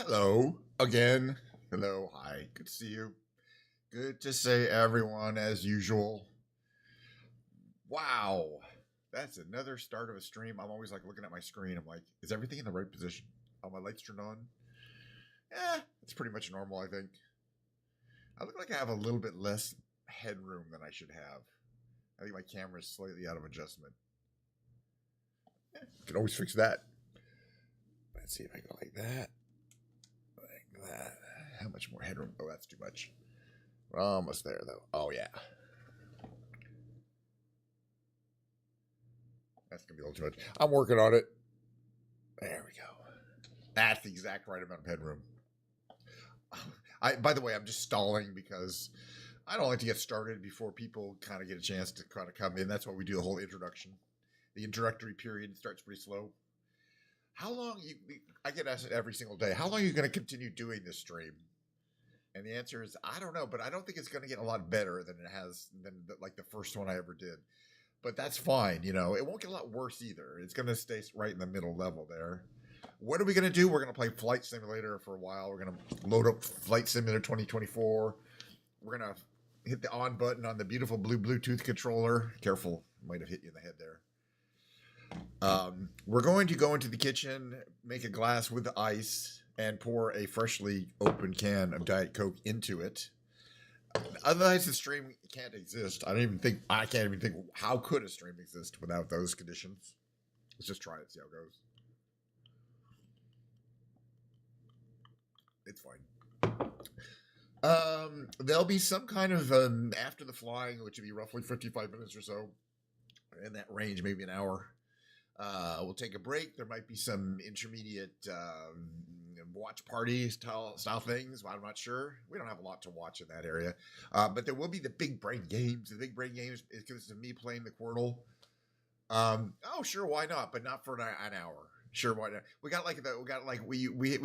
Hello again. Hello. Hi. Good to see you. Good to see everyone as usual. Wow. That's another start of a stream. I'm always like looking at my screen. I'm like, is everything in the right position? Are my lights turned on? It's pretty much normal, I think. I look like I have a little bit less headroom than I should have. I think my camera is slightly out of adjustment. Can always fix that. Let's see if I go like that. Like that. How much more headroom? Oh, that's too much. We're almost there, though. Oh, yeah. That's going to be a little too much. I'm working on it. There we go. That's the exact right amount of headroom. By the way, I'm just stalling because I don't like to get started before people kind of get a chance to kind of come in. That's why we do the whole introduction. The introductory period starts pretty slow. How long I get asked every single day, how long are you going to continue doing this stream? And the answer is, I don't know, but I don't think it's going to get a lot better than it has than like the first one I ever did. But that's fine, you know. It won't get a lot worse either. It's going to stay right in the middle level there. What are we going to do? We're going to play Flight Simulator for a while. We're going to load up Flight Simulator 2024. We're going to hit the on button on the beautiful blue Bluetooth controller. Careful, might have hit you in the head there. We're going to go into the kitchen, make a glass with ice, and pour a freshly opened can of Diet Coke into it. Otherwise, the stream can't exist. I can't even think how could a stream exist without those conditions. Let's just try it, see how it goes. It's fine. There'll be some kind of after the flying, which would be roughly 55 minutes or so, in that range, maybe an hour. We'll take a break. There might be some intermediate watch party style things. I'm not sure. We don't have a lot to watch in that area. But there will be the big brain games. The big brain games is because of me playing the Quirtle. Oh, sure, why not? But not for an hour. Sure, why not? We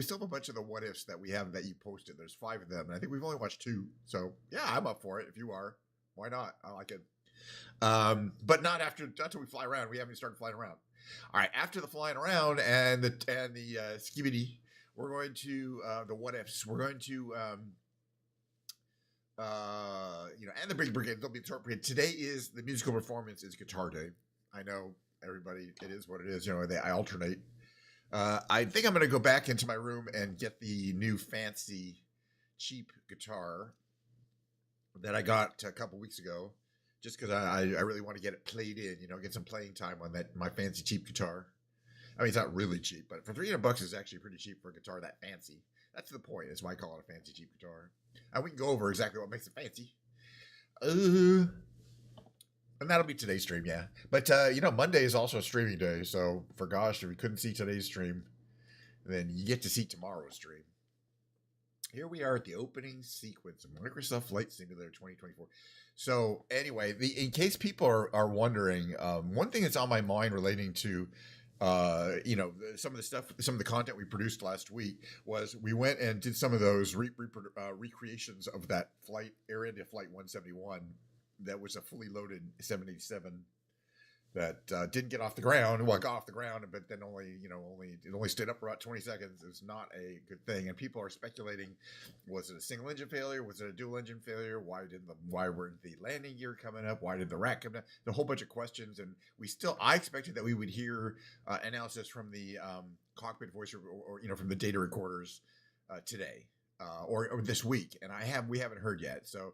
still have a bunch of the what ifs that we have that you posted. There's 5 of them, and I think we've only watched 2. So yeah, I'm up for it. If you are, why not? I like it. But not until we fly around. We haven't even started flying around. All right, after the flying around and the skibidi, we're going to the what ifs. We're going to and the big brigade. They'll be appropriate. Today is the musical performance is Guitar Day. I know everybody. It is what it is. You know, I alternate. I think I'm going to go back into my room and get the new fancy, cheap guitar that I got a couple weeks ago. Just because I really want to get it played in, you know, get some playing time on my fancy cheap guitar. I mean, it's not really cheap, but for $300 is actually pretty cheap for a guitar that fancy. That's the point. That's why I call it a fancy cheap guitar. And we can go over exactly what makes it fancy. And that'll be today's stream, yeah. But Monday is also a streaming day, so for gosh, if you couldn't see today's stream, then you get to see tomorrow's stream. Here we are at the opening sequence of Microsoft Flight Simulator 2024. So anyway, in case people are wondering, one thing that's on my mind relating to, some of the content we produced last week was we went and did some of those recreations of that flight, Air India Flight 171, that was a fully loaded 787 that didn't get off the ground. Well, it got off the ground, but then it only stayed up for about 20 seconds. It's not a good thing, and people are speculating: was it a single engine failure? Was it a dual engine failure? Why weren't the landing gear coming up? Why did the rack come down? A whole bunch of questions, and I expected that we would hear analysis from the cockpit voice or from the data recorders today or this week, and we haven't heard yet. So.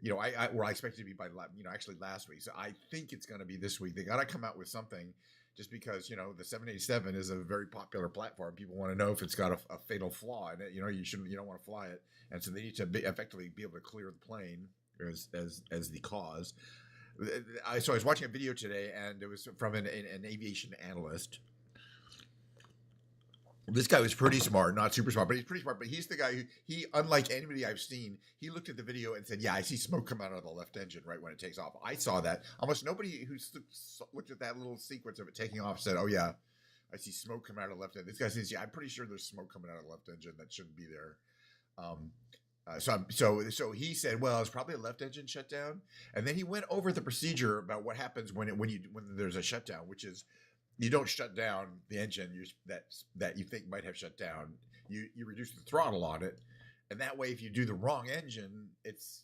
I expected it to be by, actually last week. So I think it's going to be this week. They got to come out with something just because, the 787 is a very popular platform. People want to know if it's got a fatal flaw in it. You don't want to fly it. And so they need to effectively be able to clear the plane as the cause. So I was watching a video today, and it was from an aviation analyst. This guy was pretty smart, not super smart, but he's pretty smart. But he's the guy who, unlike anybody I've seen, he looked at the video and said, yeah, I see smoke come out of the left engine right when it takes off. I saw that. Almost nobody who looked at that little sequence of it taking off said, oh, yeah, I see smoke come out of the left engine. This guy says, yeah, I'm pretty sure there's smoke coming out of the left engine that shouldn't be there. So he said, well, it's probably a left engine shutdown. And then he went over the procedure about what happens when there's a shutdown, which is you don't shut down the engine that you think might have shut down. you reduce the throttle on it, and that way, if you do the wrong engine, it's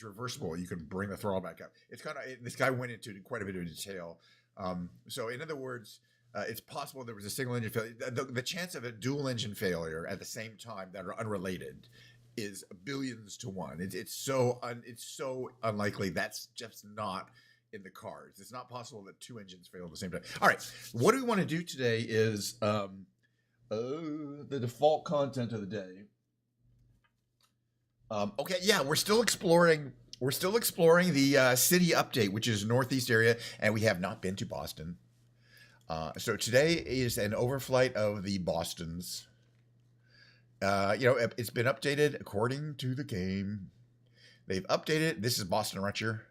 reversible. You can bring the throttle back up. It's kind of this guy went into quite a bit of detail. So in other words, it's possible there was a single engine failure. The chance of a dual engine failure at the same time that are unrelated is billions to one. It's so unlikely. That's just not in the cards. It's not possible that two engines fail at the same time. All right, what do we want to do today is the default content of the day. Okay, yeah, we're still exploring the city update, which is Northeast area, and we have not been to Boston. So today is an overflight of the Bostons. It's been updated according to the game. They've updated. This is Boston Rancher.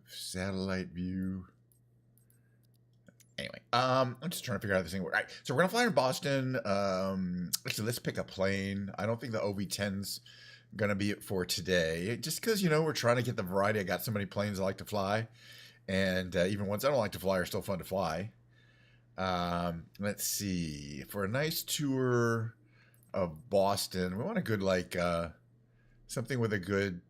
Satellite view. Anyway, I'm just trying to figure out this thing. All right, so we're gonna fly in Boston. Let's pick a plane. I don't think the OV-10's gonna be it for today, just because we're trying to get the variety. I got so many planes I like to fly, and even ones I don't like to fly are still fun to fly. Let's see. For a nice tour of Boston, we want a good something with a good.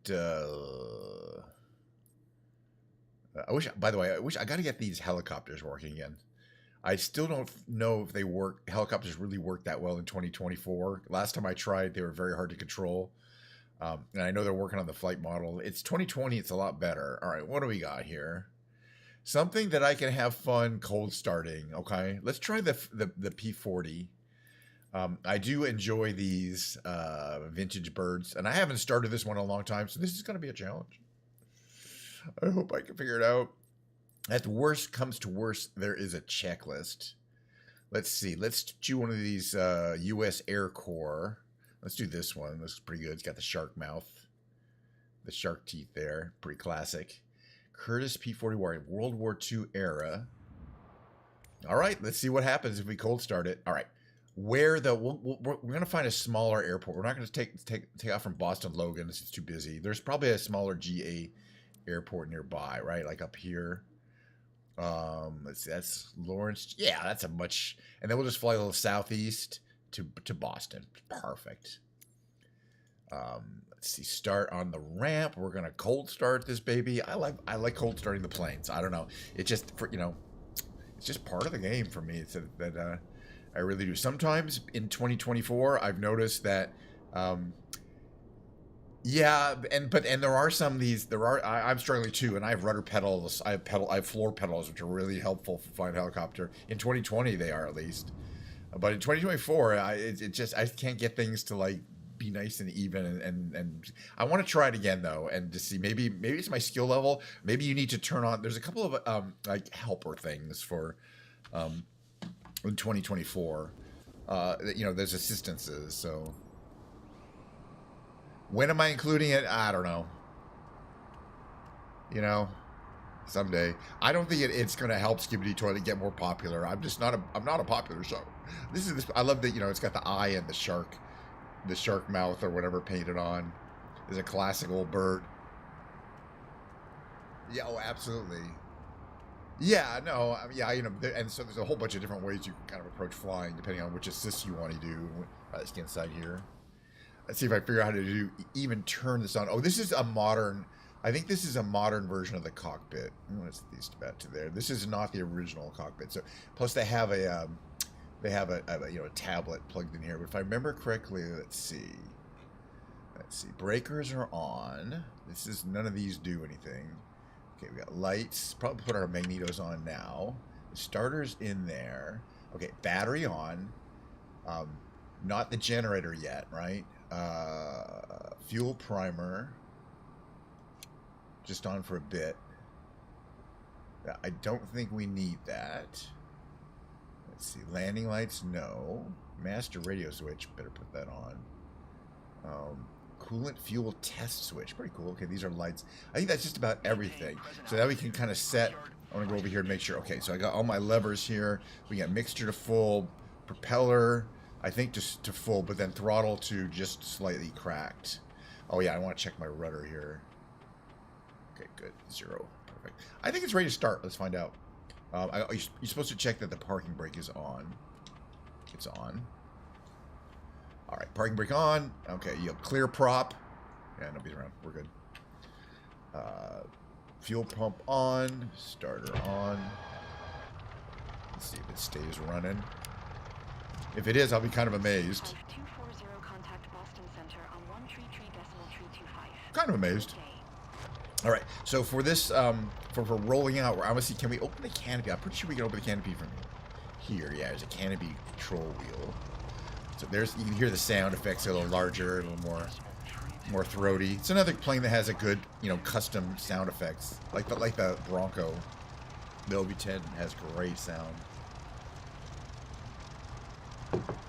By the way, I got to get these helicopters working again. I still don't know if they work. Helicopters really work that well in 2024. Last time I tried, they were very hard to control. And I know they're working on the flight model. It's 2020. It's a lot better. All right, what do we got here? Something that I can have fun cold starting. Okay, let's try the P40. I do enjoy these vintage birds, and I haven't started this one in a long time, so this is going to be a challenge. I hope I can figure it out. At the worst comes to worst, there is a checklist. Let's see. Let's do one of these U.S. Air Corps. Let's do this one. This is pretty good. It's got the shark mouth, the shark teeth there. Pretty classic. Curtiss P-40 Warrior, World War II era. All right. Let's see what happens if we cold start it. All right. We're going to find a smaller airport. We're not going to take off from Boston Logan. This is too busy. There's probably a smaller GA airport nearby, right? Like up here. Let's see, that's Lawrence. Yeah, that's a much, and then we'll just fly a little southeast to Boston. Perfect. Let's see, start on the ramp. We're gonna cold start this baby. I like cold starting the planes. I don't know. It's just it's just part of the game for me. It's that I really do. Sometimes in 2024, I've noticed that yeah, and there are some of these. I'm struggling too, and I have rudder pedals. I have floor pedals, which are really helpful for flying a helicopter. In 2020, they are at least, but in 2024, I can't get things to be nice and even. And I want to try it again though, and to see maybe it's my skill level. Maybe you need to turn on. There's a couple of helper things for in 2024. There's assistances, so. When am I including it? I don't know. Someday. I don't think it's going to help Skibbity Toilet get more popular. I'm not a popular show. I love that, it's got the eye and the shark mouth or whatever painted on. There's a classic old bird. Yeah, oh, absolutely. Yeah, no, yeah, and so there's a whole bunch of different ways you can kind of approach flying depending on which assist you want to do. Let's get inside here. Let's see if I figure out how to even turn this on. Oh, this is a modern. I think this is a modern version of the cockpit. What's these about to there? This is not the original cockpit. So plus they have a tablet plugged in here. But if I remember correctly, let's see. Breakers are on. None of these do anything. Okay, we got lights. Probably put our magnetos on now. The starter's in there. Okay, battery on. Not the generator yet, right? Fuel primer. Just on for a bit. I don't think we need that. Let's see. Landing lights, no. Master radio switch, better put that on. Coolant fuel test switch, pretty cool. Okay, these are lights. I think that's just about everything. So now we can kind of set. I want to go over here and make sure. Okay, so I got all my levers here. We got mixture to full, propeller, I think just to full, but then throttle to just slightly cracked. Oh yeah, I want to check my rudder here. Okay, good. 0. Perfect. I think it's ready to start. Let's find out. You're supposed to check that the parking brake is on. It's on. All right, parking brake on. Okay, you have clear prop. Yeah, nobody's around. We're good. Fuel pump on. Starter on. Let's see if it stays running. If it is, I'll be kind of amazed. 240 contact Boston Center on 133.325. Kind of amazed. All right, so for this, for rolling out, I want to see, can we open the canopy? I'm pretty sure we can open the canopy from here. Yeah, there's a canopy control wheel. So there's, you can hear the sound effects a little larger, a little more throaty. It's another plane that has a good, you know, custom sound effects, like the Bronco. The OV-10 has great sound.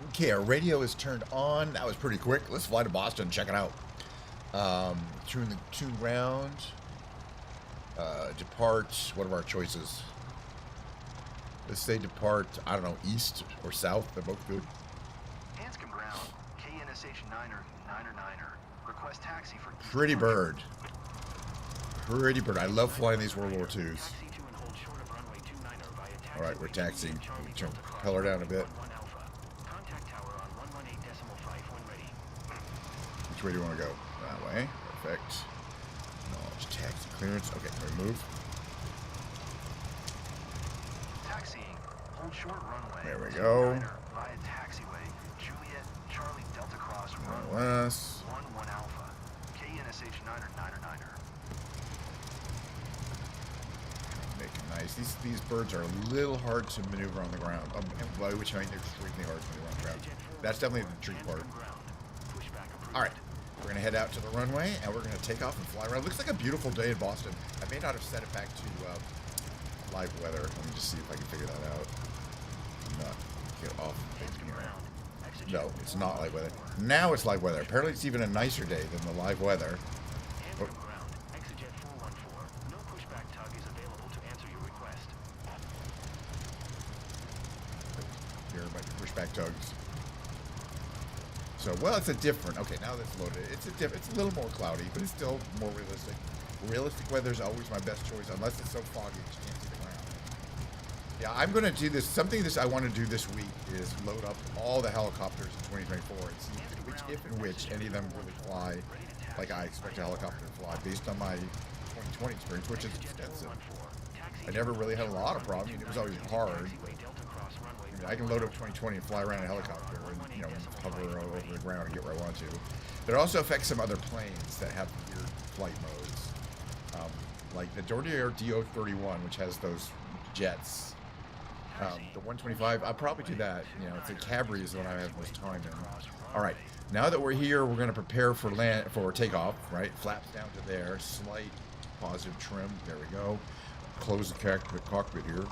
Okay, our radio is turned on. That was pretty quick. Let's fly to Boston. Check it out. Tune round. Depart. What are our choices? Let's say depart, I don't know, east or south. They're both good. Hanscom ground. KNSH 9er. Request taxi for east Pretty departure. bird. Pretty bird. I love flying these World War IIs. Taxi to and hold short of runway 29er via taxi. All right, we're taxiing. We turn the propeller down a bit. Contact tower on 118.5 when ready. Which way do you want to go? That way. Perfect. Knowledge taxi clearance. Okay, can we move? Taxiing. Hold short runway. There we go. 29er via taxiway. Juliet Charlie Delta Cross runway Less. 11 Alpha. KNSH 9er. Making nice. These birds are a little hard to maneuver on the ground. By which I mean they're extremely hard to maneuver on the ground. That's definitely the tricky part. All right, we're gonna head out to the runway and we're gonna take off and fly around. Looks like a beautiful day in Boston. I may not have set it back to live weather. Let me just see if I can figure that out. Not get off. No, it's not live weather. Now it's live weather. Apparently, it's even a nicer day than the live weather. Oh. Exejet 414. No pushback tug is available to answer your request. Here, my pushback tugs. So, well, it's a different. Okay, now that's loaded. It's a little more cloudy, but it's still more realistic. Realistic weather is always my best choice, unless it's so foggy that you can't see the ground. Yeah, I'm going to do this. Something I want to do this week is load up all the helicopters in 2024 and see if and which any of them really fly like I expect a helicopter to fly based on my 2020 experience, which is extensive. I never really had a lot of problems. It was always hard. But I can load up 2020 and fly around in a helicopter and, you know, hover over the ground and get where I want to. But it also affects some other planes that have weird flight modes. Like the Dornier DO-31, which has those jets. The 125, I'll probably do that. You know, it's a Cabri is the one I have most time in. All right, now that we're here, we're going to prepare for takeoff. Right, flaps down to there, slight positive trim. There we go. Close the cockpit here.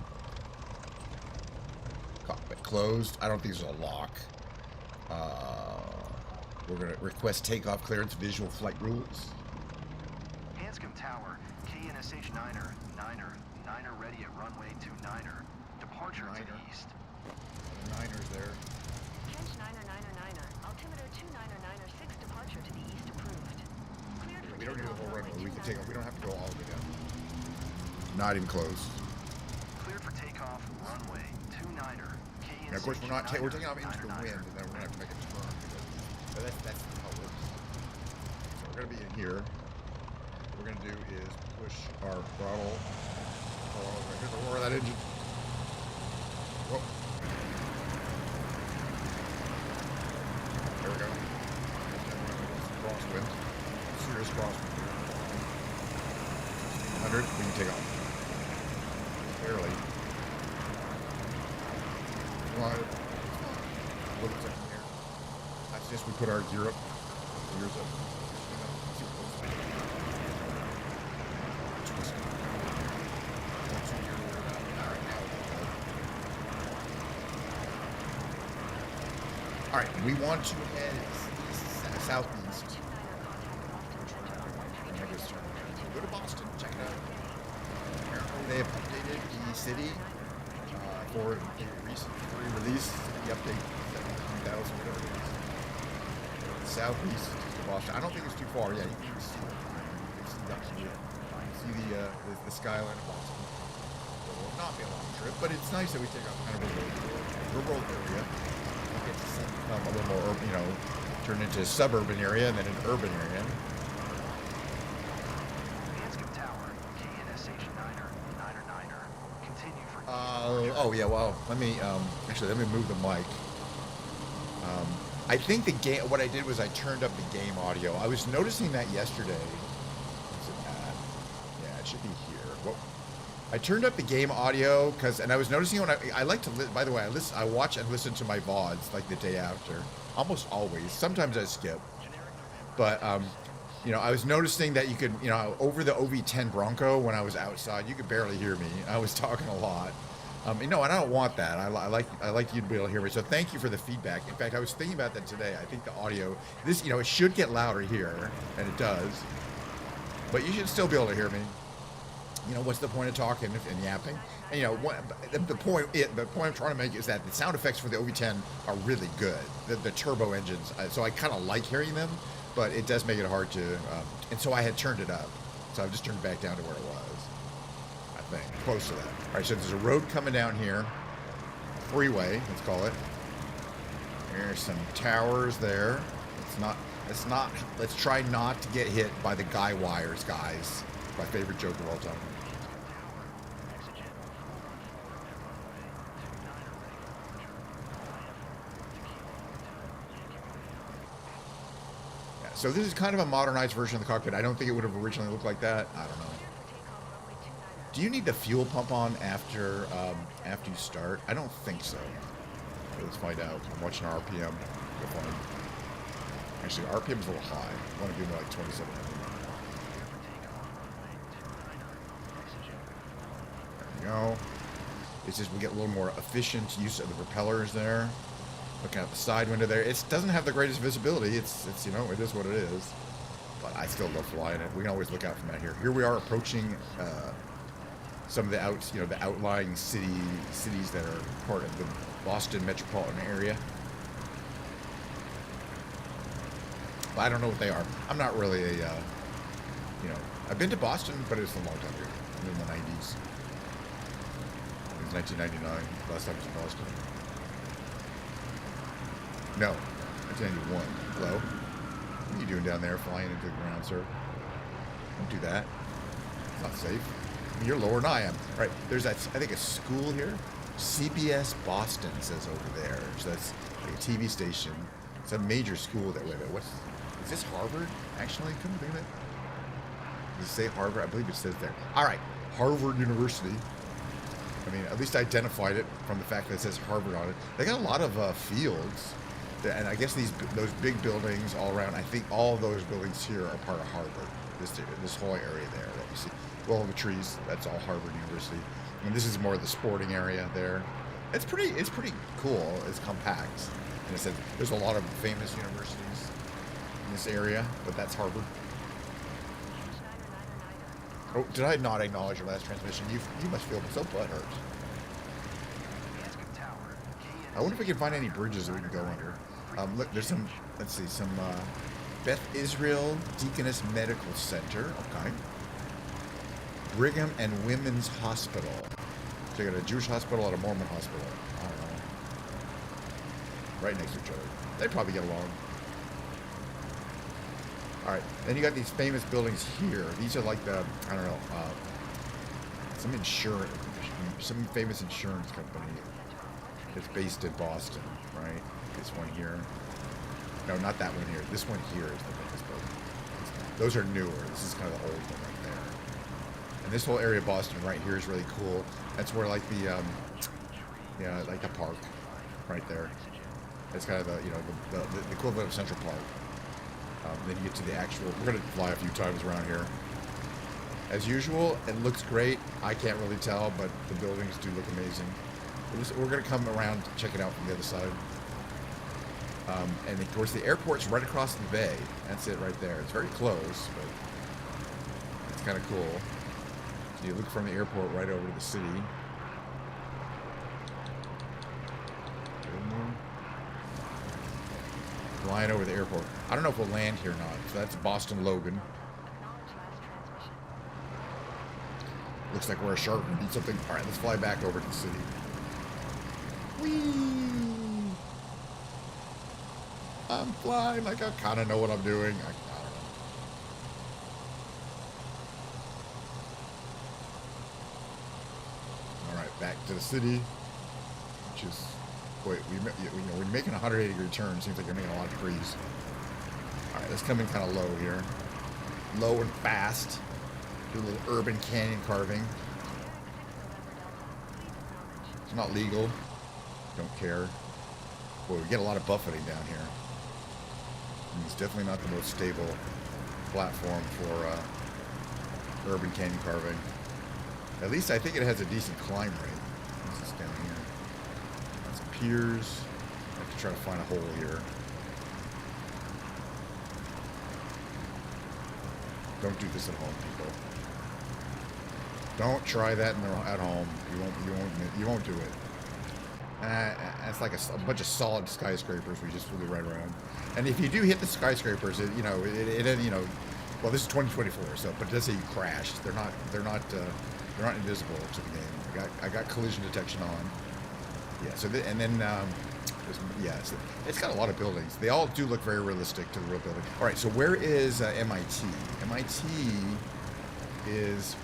Cockpit closed. I don't think there's a lock. We're going to request takeoff clearance. Visual flight rules. Hanscom Tower, KNSH 9er ready at runway 29er. Departure to the east. The 9ers there. Trench 9er. Altimeter 299er 6 departure to the east approved. Cleared for We don't need the takeoff whole runway. runway We can 29er. take off. We don't have to go all the way down. Not even close. Cleared for takeoff, runway 29er. And of course, we're taking off into the wind, and then we're gonna have to make a turn. But that's how it works. So we're gonna be in here. What we're gonna do is push our throttle. Oh, hear the roar of that engine. Whoa. There we go. Crosswind. Serious crosswind. 100. We can take off. Barely. Come on. A little second here. That's just we put our gear up. Gears up. All right, we want to head southeast. Go to Boston, check it out. Apparently they have updated the city for the recent release, the update 17,000, whatever it is. Southeast to Boston. I don't think it's too far. Yeah, you can see that. You can see that from here. see the skyline of Boston. So it will not be a long trip, but it's nice that we take off kind of a rural area. We get to see become a little more, turn into a suburban area and then an urban area. Hanscom Tower, KNSH 9er, 9er, 9er. Continue for Oh yeah, well, let me move the mic. I think the game, what I did was I turned up the game audio. I was noticing that yesterday. Is it at? Yeah, it should be here. Whoa. I turned up the game audio and I was noticing when I like to, by the way, I watch and listen to my VODs like the day after, almost always. Sometimes I skip, but I was noticing that you could, over the OV10 Bronco when I was outside, you could barely hear me. I was talking a lot. And I don't want that. I like you to be able to hear me. So thank you for the feedback. In fact, I was thinking about that today. I think the audio, it should get louder here, and it does. But you should still be able to hear me. What's the point of talking and yapping? And the point I'm trying to make is that the sound effects for the OV10 are really good. The turbo engines. So I kind of like hearing them, but it does make it hard to. And so I had turned it up. So I've just turned it back down to where it was. Close to that. All right, so there's a road coming down here. Freeway, let's call it. There's some towers there. Let's try not to get hit by the guy wires, guys. My favorite joke of all time. Yeah, so this is kind of a modernized version of the cockpit. I don't think it would have originally looked like that. I don't know. Do you need the fuel pump on after you start? I don't think so. Let's find out. I'm watching RPM. Actually, RPM is a little high. I want to do more like 2700. There we go. It's just we get a little more efficient use of the propellers there. Looking out the side window there. It doesn't have the greatest visibility. It's it is what it is. But I still love flying it. We can always look out from that here. Here we are approaching some of the outlying cities that are part of the Boston metropolitan area. But I don't know what they are. I'm not really a, I've been to Boston, but it's a long time ago. In the 90s. It was 1999, last time I was in Boston. No, 1991. Hello? What are you doing down there flying into the ground, sir? Don't do that. It's not safe. You're lower than I am. All right, there's that, I think, a school here. CBS Boston says over there. So that's a TV station. It's a major school that way. Is this Harvard? Actually, couldn't think of it. Does it say Harvard? I believe it says there. All right, Harvard University. I mean, at least I identified it from the fact that it says Harvard on it. They got a lot of fields, and I guess those big buildings all around. I think all of those buildings here are part of Harvard. This whole area there that you see. Well, the trees, that's all Harvard University. And this is more of the sporting area there. It's pretty cool. It's compact. And it said there's a lot of famous universities in this area, but that's Harvard. Oh, did I not acknowledge your last transmission? You must feel so butthurt. I wonder if we can find any bridges that we can go under. Look, there's some, let's see, some Beth Israel Deaconess Medical Center. Okay. Brigham and Women's Hospital. So you got a Jewish hospital and a Mormon hospital. I don't know. Right next to each other. They probably get along. All right. Then you got these famous buildings here. These are like the, I don't know, some famous insurance company that's based in Boston, right? This one here. No, not that one here. This one here is the famous building. Those are newer. This is kind of the old one right there. And this whole area of Boston right here is really cool. That's where like the, like the park right there. It's kind of the equivalent of Central Park. Then you get to the actual, we're going to fly a few times around here. As usual, it looks great. I can't really tell, but the buildings do look amazing. We're going to come around to check it out from the other side. And of course the airport's right across the bay. That's it right there. It's very close, but it's kind of cool. So you look from the airport right over to the city. Flying over the airport. I don't know if we'll land here or not. So that's Boston Logan. Looks like we're a shark. We need something. All right, let's fly back over to the city. Whee! I'm flying like I kind of know what I'm doing. I don't know. All right, back to the city, which is, wait, we're making a 180-degree turn. Seems like you're making a lot of degrees. All right, let's come in kind of low here. Low and fast. Do a little urban canyon carving. It's not legal. Don't care. Boy, we get a lot of buffeting down here. And it's definitely not the most stable platform for urban canyon carving. At least I think it has a decent climb rate. This is down here. That's piers. I have to try to find a hole here. Don't do this at home, people. Don't try that at home. You won't do it. It's like a bunch of solid skyscrapers we just flew right around. And if you do hit the skyscrapers, it well, this is 2024, so but it does say you crashed. They're not invisible to the game. I got collision detection on. Yeah. So it's got a lot of buildings. They all do look very realistic to the real building. All right. So where is MIT? MIT is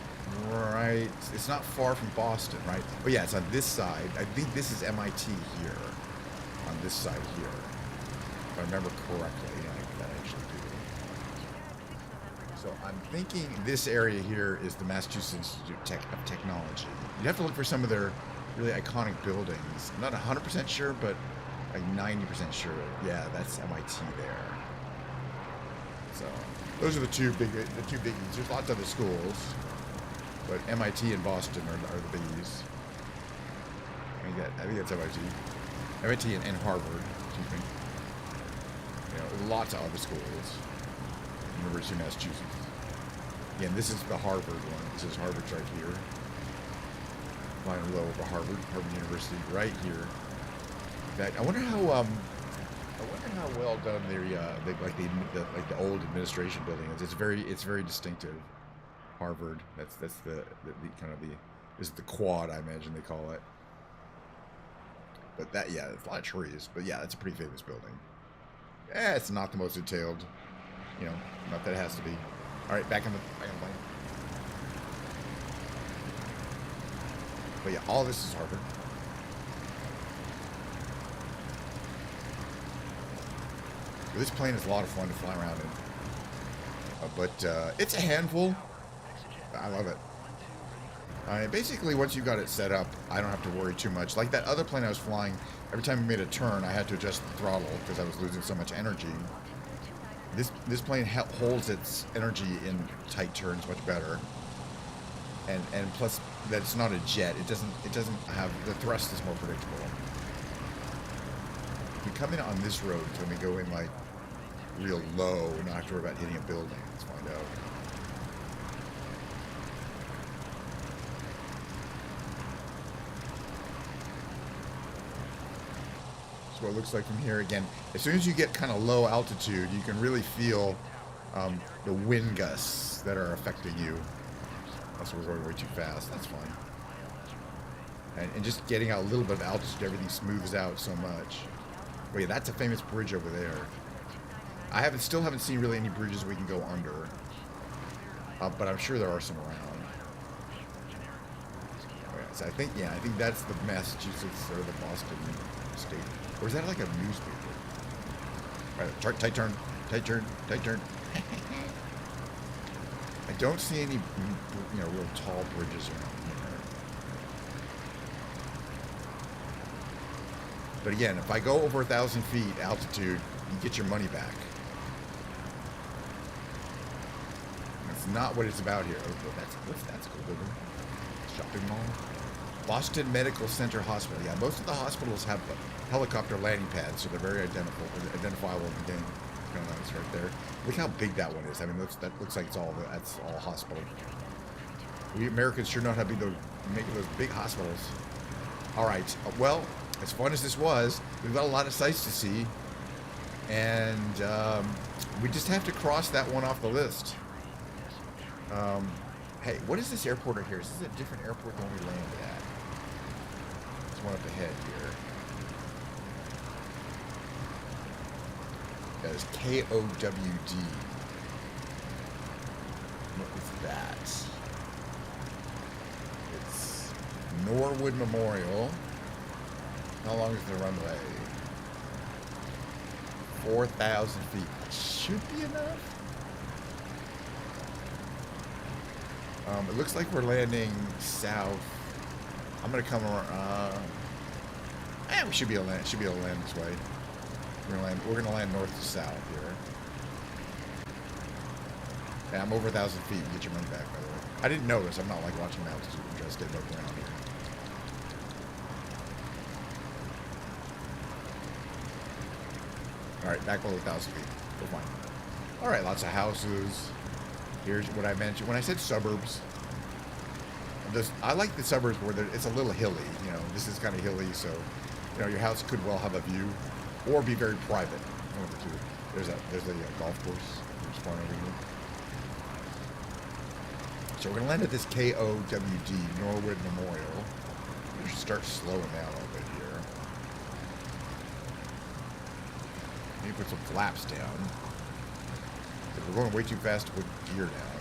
right. It's not far from Boston, right? Oh yeah, it's on this side. I think this is MIT here. On this side here, if I remember correctly. I actually do. So I'm thinking this area here is the Massachusetts Institute of Technology. You have to look for some of their really iconic buildings. I'm not 100% sure, but like 90% sure. Yeah, that's MIT there. So those are the two biggies. There's lots of other schools, but MIT and Boston are the biggies. I think that's MIT. MIT and Harvard. Excuse me. Lots of other schools. University of Massachusetts. Again, this is the Harvard one. This is Harvard's right here. Flying low over Harvard University right here. I wonder how well done the old administration building is. It's very distinctive. Harvard. That's the kind of this is the quad, I imagine they call it. But there's a lot of trees. But yeah, that's a pretty famous building. It's not the most detailed. Not that it has to be. All right, back on the plane. But yeah, all this is Harvard. This plane is a lot of fun to fly around in. But it's a handful. I love it. Basically, once you got it set up, I don't have to worry too much. Like that other plane I was flying, every time we made a turn, I had to adjust the throttle because I was losing so much energy. This plane holds its energy in tight turns much better. And plus, that it's not a jet. It doesn't have the thrust is more predictable. If we come in on this road, can we go in like real low and not have to worry about hitting a building? Let's find out. That's what it looks like from here. Again, as soon as you get kind of low altitude, you can really feel the wind gusts that are affecting you. Unless we're going way too fast, that's fine. And just getting out a little bit of altitude, everything smooths out so much. Oh yeah, that's a famous bridge over there. I still haven't seen really any bridges we can go under, but I'm sure there are some around. Oh yeah, so I think that's the Massachusetts or the Boston state. Or is that like a newspaper? All right, tight turn. I don't see any, real tall bridges around here. But again, if I go over 1,000 feet altitude, you get your money back. That's not what it's about here. Oh, that's a cool building. Shopping mall. Boston Medical Center Hospital. Yeah, most of the hospitals have helicopter landing pads, so they're very identifiable in the game. Kind of nice right there. Look how big that one is. I mean, that looks like that's all hospital. We Americans sure know how to make those big hospitals. All right. Well, as fun as this was, we've got a lot of sights to see, and we just have to cross that one off the list. Hey, what is this airport right here? Is this a different airport than we landed at? There's one up ahead here. That is KOWD. What is that? It's Norwood Memorial. How long is the runway? 4,000 feet. That should be enough. It looks like we're landing south. I'm gonna come around. We should be able to land. Should be able to land this way. We're gonna land north to south here. Yeah, I'm over 1,000 feet. You get your money back, by the way. I didn't notice. I'm not like watching altitude. I'm trying to stay above ground here. All right, back below 1,000 feet. We're fine. All right, lots of houses. Here's what I mentioned when I said suburbs. I like the suburbs where it's a little hilly. You know, this is kind of hilly, so you know your house could well have a view, or be very private. One of the two. There's a golf course. There's one over here. So we're gonna land at this KOWD Norwood Memorial. We should start slowing down a little bit here. Maybe put some flaps down. We're going way too fast to put gear down.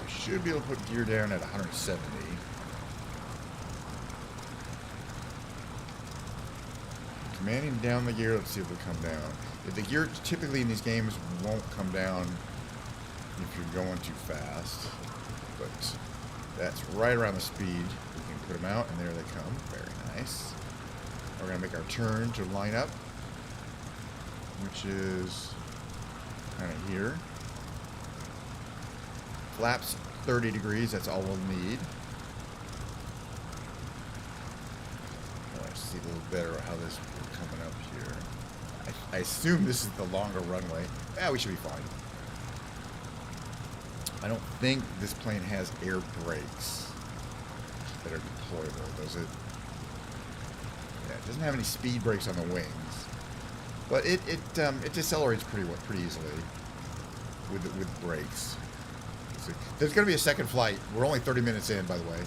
We should be able to put gear down at 170. Commanding down the gear, let's see if it'll come down. The gear typically in these games won't come down if you're going too fast, but that's right around the speed. We can put them out, and there they come. Very nice. We're going to make our turn to line up, which is kind of here. Flaps 30 degrees, that's all we'll need. Let's see a little better how this is coming up here. I assume this is the longer runway. Yeah, we should be fine. I don't think this plane has air brakes that are deployable, does it? Yeah, it doesn't have any speed brakes on the wings, but it decelerates pretty easily with brakes. So there's going to be a second flight. We're only 30 minutes in, by the way.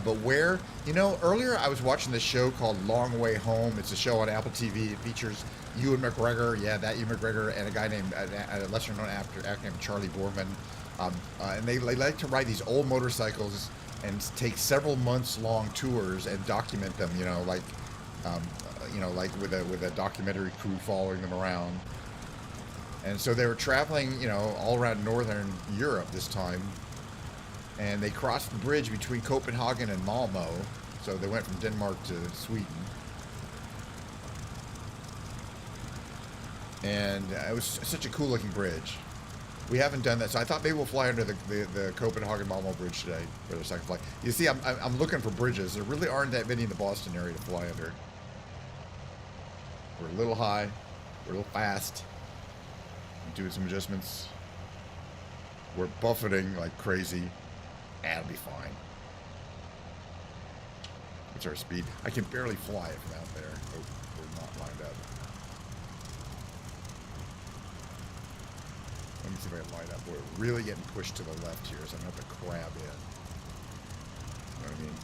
But where, you know, earlier I was watching this show called Long Way Home. It's a show on Apple TV. It features Ewan McGregor, yeah, that Ewan McGregor, and a guy named, a lesser-known actor named Charlie Boorman. And they like to ride these old motorcycles and take several months-long tours and document them, you know, like with a documentary crew following them around. And so they were traveling, you know, all around northern Europe this time. And they crossed the bridge between Copenhagen and Malmo. So they went from Denmark to Sweden. And it was such a cool looking bridge. We haven't done that, so I thought maybe we'll fly under the Copenhagen-Malmo bridge today for the second flight. You see, I'm looking for bridges. There really aren't that many in the Boston area to fly under. We're a little high. We're a little fast. I'm doing some adjustments. We're buffeting like crazy. That'll be fine. What's our speed? I can barely fly it from out there. Oh, we're not lined up. Let me see if I can line up. We're really getting pushed to the left here, so I'm going to have to crab in. You know what I mean?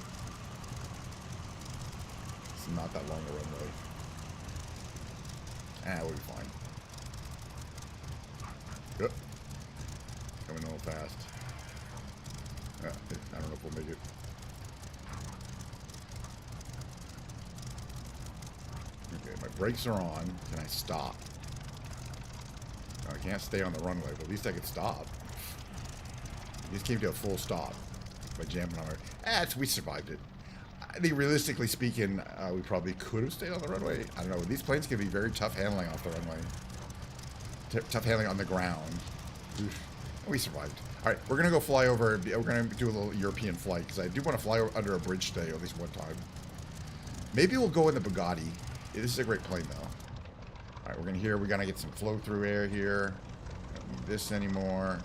It's not that long a runway. We'll be fine. Yep. Coming a little fast. I don't know if we'll make it. Okay, my brakes are on. Can I stop? No, I can't stay on the runway, but at least I could stop. We just came to a full stop by jamming on it. We survived it. I think realistically speaking, we probably could have stayed on the runway. I don't know. These planes can be very tough handling off the runway. Tough handling on the ground. Oof. We survived. All right, we're going to go fly over. We're going to do a little European flight because I do want to fly under a bridge today, at least one time. Maybe we'll go in the Bugatti. Yeah, this is a great plane, though. All right, we're going to get some flow-through air here. Don't need this anymore.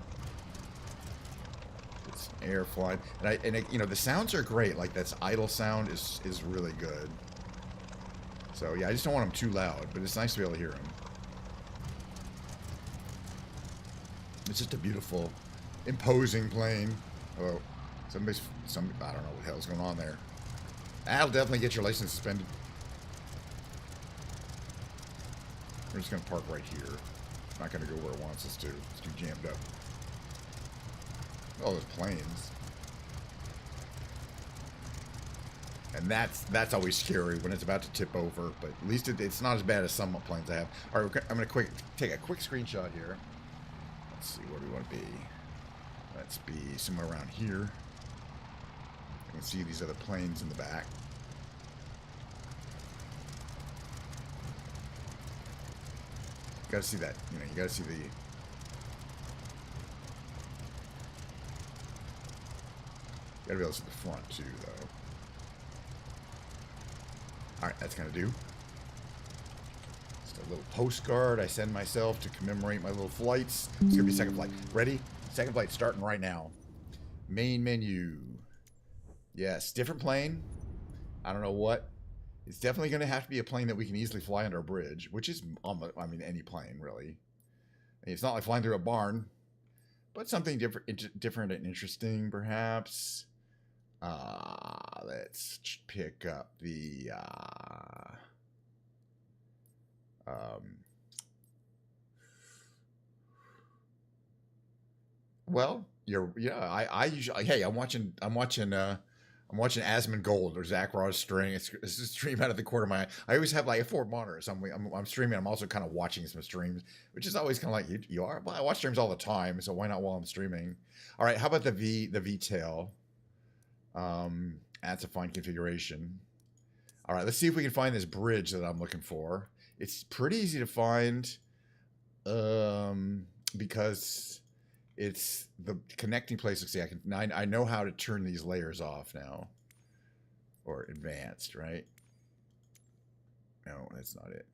It's air flying, and you know, the sounds are great. Like that's idle sound is really good. So yeah, I just don't want them too loud, but it's nice to be able to hear them. It's just a beautiful, imposing plane. Oh, I don't know what the hell's going on there. That'll definitely get your license suspended. We're just gonna park right here. It's not gonna go where it wants us to. It's too jammed up. Oh, those planes. And that's always scary when it's about to tip over, but at least it's not as bad as some planes I have. All right, I'm going to take a quick screenshot here. Let's see, where do we want to be? Let's be somewhere around here. You can see these other planes in the back. You got to see that, you know, you got to see the... You got to be able to see the front, too, though. Alright, that's going to do. Just a little postcard I send myself to commemorate my little flights. It's going to be second flight. Ready? Second flight starting right now. Main menu. Yes, different plane. I don't know what. It's definitely going to have to be a plane that we can easily fly under a bridge, which is almost, I mean, any plane, really. It's not like flying through a barn, but something different and interesting, perhaps. Let's pick up the, well, I usually, hey, I'm watching Asmongold or Zach Raw's string. It's a stream out of the corner of my eye. I always have like a 4 monitors. I'm streaming. I'm also kind of watching some streams, which is always kind of like, you are? Well, I watch streams all the time, so why not while I'm streaming? All right, how about the V-tail? That's a fine configuration. All right, let's see if we can find this bridge that I'm looking for. It's pretty easy to find because it's the connecting place. Let's see, I know how to turn these layers off now. Or advanced, right? No, that's not it.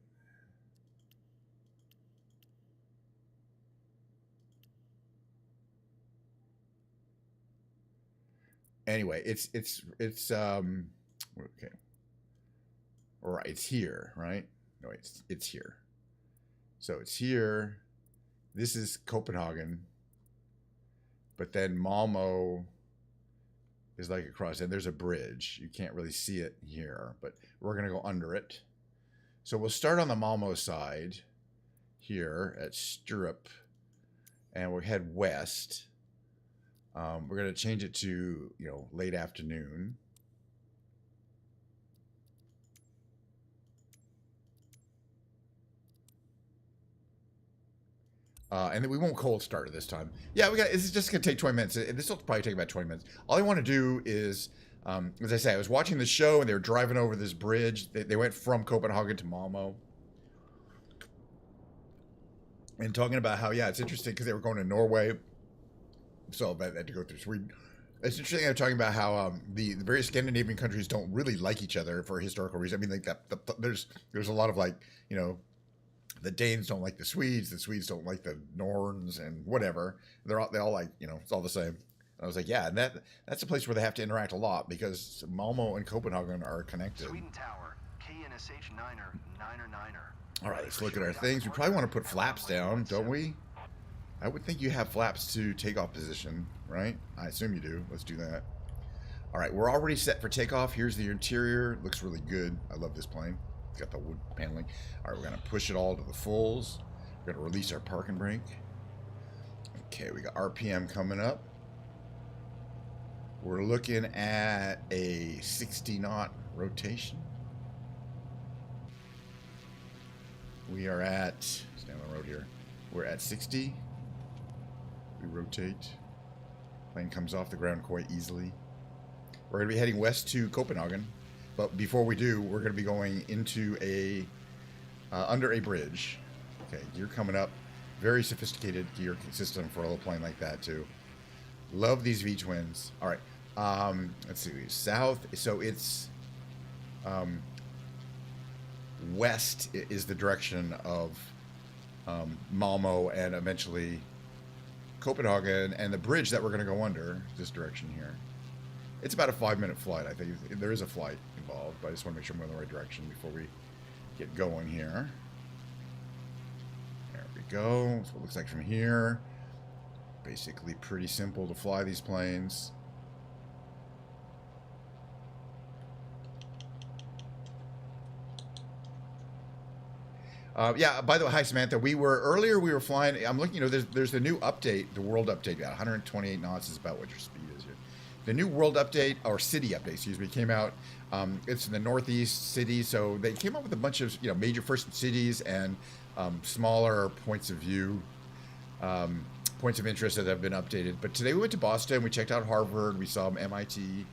Anyway, it's okay. All right, it's here, right? No, it's here. So it's here. This is Copenhagen. But then Malmo is like across, and there's a bridge. You can't really see it here, but we're gonna go under it. So we'll start on the Malmo side here at Stirrup, and we'll head west. We're going to change it to, you know, late afternoon. And then we won't cold start it this time. Yeah, it's just going to take 20 minutes. This will probably take about 20 minutes. All I want to do is, as I say, I was watching the show and they were driving over this bridge. They went from Copenhagen to Malmo. And talking about how, yeah, it's interesting because they were going to Norway. So I had to go through Sweden. It's interesting. They're talking about how the various Scandinavian countries don't really like each other for historical reasons. I mean, like there's a lot of like, you know, the Danes don't like the Swedes don't like the Norns, and whatever. They all like, you know, it's all the same. And I was like, yeah, and that's a place where they have to interact a lot because Malmo and Copenhagen are connected. Sweden Tower, KNSH 9er, 9er. All right, let's look at our things. We probably want to put flaps down, don't we? I would think you have flaps to takeoff position, right? I assume you do. Let's do that. All right, we're already set for takeoff. Here's the interior. Looks really good. I love this plane. It's got the wood paneling. All right, we're going to push it all to the fulls. We're going to release our parking brake. Okay, we got RPM coming up. We're looking at a 60 knot rotation. We are at, stay on the road here. We're at 60. We rotate. Plane comes off the ground quite easily. We're going to be heading west to Copenhagen, but before we do, we're going to be going into a under a bridge. Okay, gear coming up. Very sophisticated gear system for a little plane like that too. Love these V-twins. All right, let's see. South. So it's west is the direction of Malmo and eventually Copenhagen and the bridge that we're going to go under, this direction here. It's about a 5-minute flight, I think. There is a flight involved, but I just want to make sure I'm going in the right direction before we get going here. There we go. That's what it looks like from here. Basically pretty simple to fly these planes. Yeah, by the way, hi Samantha. We were flying. I'm looking, there's the new update, the world update. Yeah, 128 knots is about what your speed is here. The new world update, or city update, excuse me, came out. It's in the northeast city, so they came up with a bunch of major first cities and smaller points of view, points of interest that have been updated. But today we went to Boston. We checked out Harvard. We saw MIT.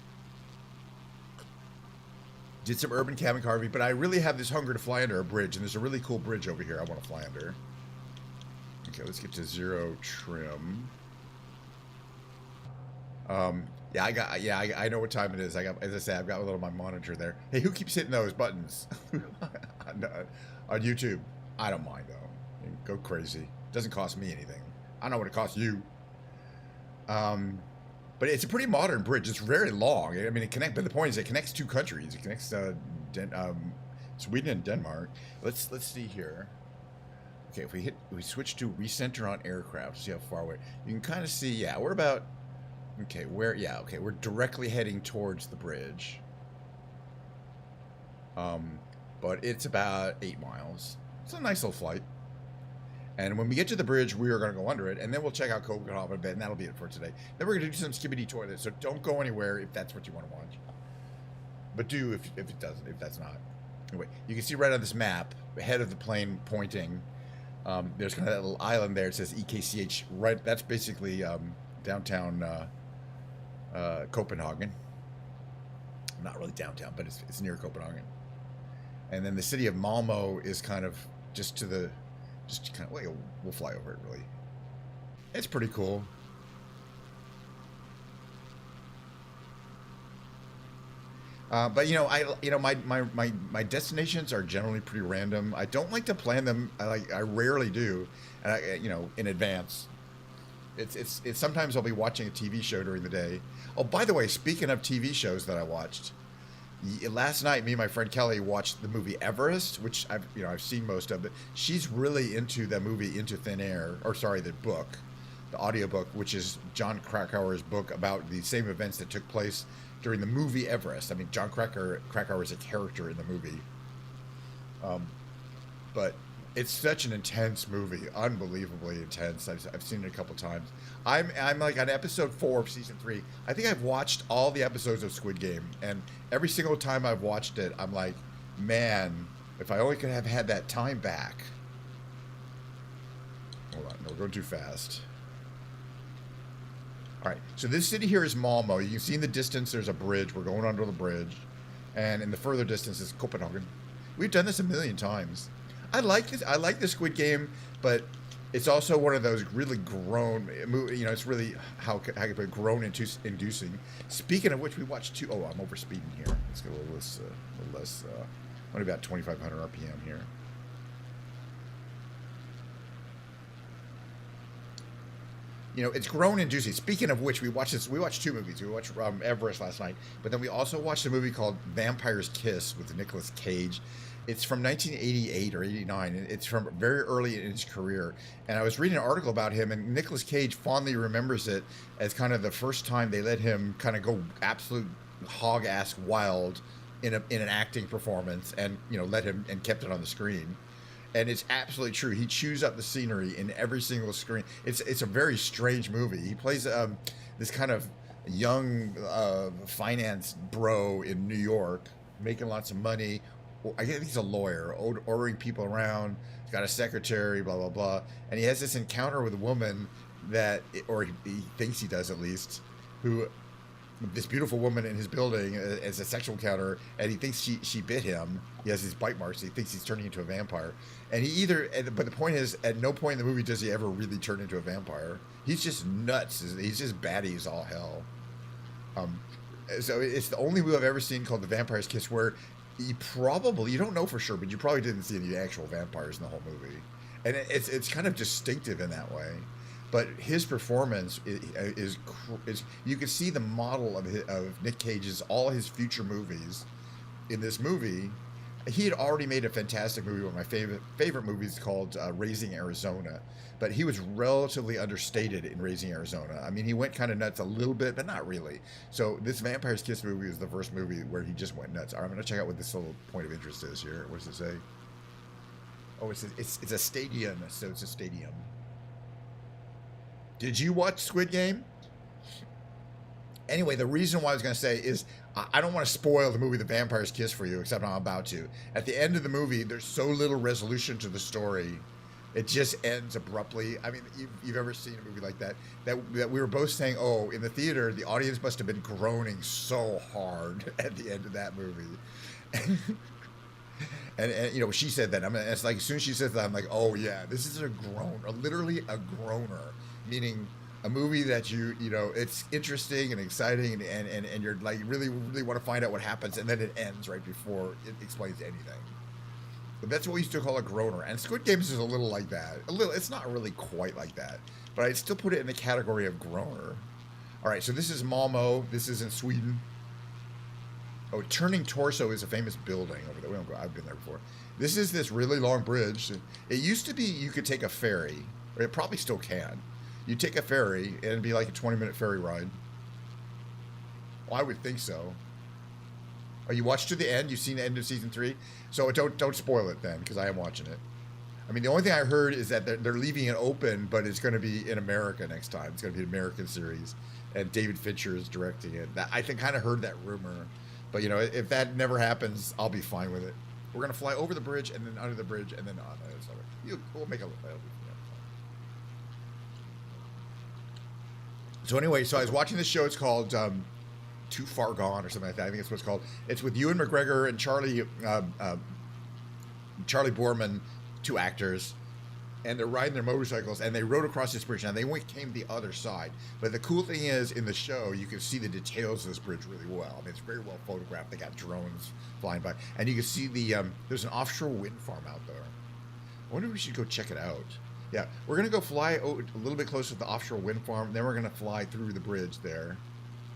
Did some urban cabin carving, but I really have this hunger to fly under a bridge, and there's a really cool bridge over here I want to fly under. Okay, let's get to 0 trim. Yeah, I know what time it is. As I say, I've got a little my monitor there. Hey, who keeps hitting those buttons on YouTube? I don't mind though. Go crazy. It doesn't cost me anything. I don't know what it costs you. But it's a pretty modern bridge. It's very long. I mean, but the point is, it connects 2 countries. It connects Sweden and Denmark. Let's see here. Okay, if we switch to recenter on aircraft, see how far away. You can kind of see. Yeah, we're about. Okay, we're directly heading towards the bridge. But it's about 8 miles. It's a nice little flight. And when we get to the bridge, we are going to go under it, and then we'll check out Copenhagen a bit, and that'll be it for today. Then we're going to do some skibbity toilets, so don't go anywhere if that's what you want to watch. But do if that's not. Anyway, you can see right on this map, ahead of the plane pointing, there's kind of that little island there. It says EKCH. Right, that's basically downtown Copenhagen. Not really downtown, but it's near Copenhagen. And then the city of Malmo is kind of just kind of, we'll fly over it, really. It's pretty cool. But my destinations are generally pretty random. I don't like to plan them. I rarely do, in advance. It's sometimes I'll be watching a TV show during the day. Oh, by the way, speaking of TV shows that I watched, last night, me and my friend Kelly watched the movie Everest, which I've seen most of it. She's really into the movie Into Thin Air, the book, the audiobook, which is John Krakauer's book about the same events that took place during the movie Everest. I mean, John Krakauer is a character in the movie. But it's such an intense movie, unbelievably intense. I've seen it a couple times. I'm like on episode 4 of season 3. I think I've watched all the episodes of Squid Game, and every single time I've watched it, I'm like, man, if I only could have had that time back. Hold on, no, we're going too fast. All right, so this city here is Malmo. You can see in the distance there's a bridge. We're going under the bridge, and in the further distance is Copenhagen. We've done this a million times. I like this. I like the Squid Game, but it's also one of those really grown. It's really how can I put it, grown inducing. Speaking of which, we watched 2. Oh, I'm over speeding here. Let's go a little less. Only about 2,500 RPM here. It's grown inducing. Speaking of which, we watched 2 movies. We watched Everest last night, but then we also watched a movie called Vampire's Kiss with Nicolas Cage. It's from 1988 or 89, and it's from very early in his career. And I was reading an article about him, and Nicolas Cage fondly remembers it as kind of the first time they let him kind of go absolute hog-ass wild in an acting performance, and let him and kept it on the screen. And it's absolutely true. He chews up the scenery in every single screen. It's a very strange movie. He plays this kind of young finance bro in New York, making lots of money. I think he's a lawyer, ordering people around. He's got a secretary, blah, blah, blah. And he has this encounter with a woman or he thinks he does at least, this beautiful woman in his building as a sexual encounter, and he thinks she bit him. He has these bite marks. He thinks he's turning into a vampire. But the point is, at no point in the movie does he ever really turn into a vampire. He's just nuts. He's just batty as all hell. So it's the only movie I've ever seen called The Vampire's Kiss where you don't know for sure, but you probably didn't see any actual vampires in the whole movie. And it's kind of distinctive in that way. but his performance is you can see the model of Nick Cage's all his future movies in this movie. He had already made a fantastic movie, one of my favorite movies called Raising Arizona, but he was relatively understated in Raising Arizona. I mean, he went kind of nuts a little bit, but not really. So this Vampire's Kiss movie was the first movie where he just went nuts. All right, I'm going to check out what this little point of interest is here. What does it say? Oh, it's a stadium, so it's a stadium. Did you watch Squid Game? Anyway, the reason why I was going to say is I don't want to spoil the movie The Vampire's Kiss for you, except I'm about to. At the end of the movie, there's so little resolution to the story. It just ends abruptly. I mean, you've ever seen a movie like that we were both saying, oh, in the theater, the audience must have been groaning so hard at the end of that movie. And you know, she said that. I mean, it's like as soon as she says that, I'm like, oh yeah, this is a groaner, literally a groaner, meaning a movie that you know, it's interesting and exciting, and you're like really want to find out what happens, and then it ends right before it explains anything. But that's what we used to call a groaner, and Squid Games is a little like that. A little, it's not really quite like that, but I'd still put it in the category of groaner. All right, so this is Malmo. This is in Sweden. Oh, Turning Torso is a famous building over there. We don't go. I've been there before. This is this really long bridge. It used to be you could take a ferry, or it probably still can. You take a ferry, and it'd be like a 20-minute ferry ride. Well, I would think so. Oh, you watched to the end? You've seen the end of season 3? So don't spoil it then, because I am watching it. I mean, the only thing I heard is that they're leaving it open, but it's going to be in America next time. It's going to be an American series, and David Fincher is directing it. I think kind of heard that rumor, but you know, if that never happens, I'll be fine with it. We're going to fly over the bridge, and then under the bridge, and then on. We'll make a. So anyway, so I was watching this show. It's called Too Far Gone or something like that. I think that's what it's called. It's with Ewan McGregor and Charlie Boorman, 2 actors, and they're riding their motorcycles, and they rode across this bridge. Now they came the other side, but the cool thing is, in the show, you can see the details of this bridge really well. I mean, it's very well photographed. They got drones flying by, and you can see there's an offshore wind farm out there. I wonder if we should go check it out. Yeah, we're going to go fly a little bit closer to the offshore wind farm. Then we're going to fly through the bridge there.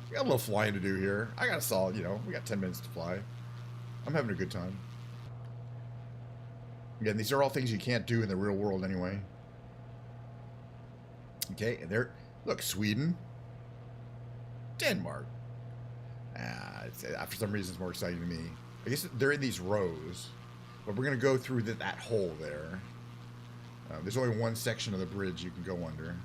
We got a little flying to do here. I got a solid, you know, we got 10 minutes to fly. I'm having a good time. Again, these are all things you can't do in the real world anyway. Okay, and there, look, Sweden, Denmark. For some reason, it's more exciting to me. I guess they're in these rows, but we're going to go through that hole there. There's only one section of the bridge you can go under.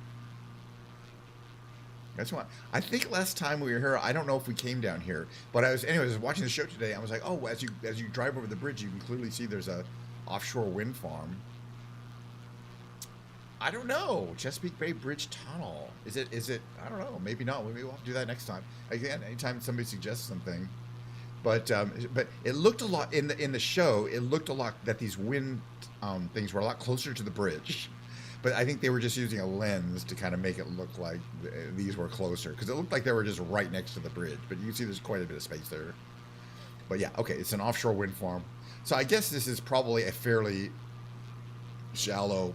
That's why I think last time we were here, I don't know if we came down here, but I was watching the show today. I was like, oh, as you drive over the bridge, you can clearly see there's a offshore wind farm. I don't know. Chesapeake Bay Bridge Tunnel. Is it? I don't know. Maybe not. Maybe we'll have to do that next time. Again, anytime somebody suggests something. But it looked a lot in the show. It looked a lot that these wind things were a lot closer to the bridge, but I think they were just using a lens to kind of make it look like these were closer, because it looked like they were just right next to the bridge. But you can see there's quite a bit of space there. But yeah, okay, it's an offshore wind farm. So I guess this is probably a fairly shallow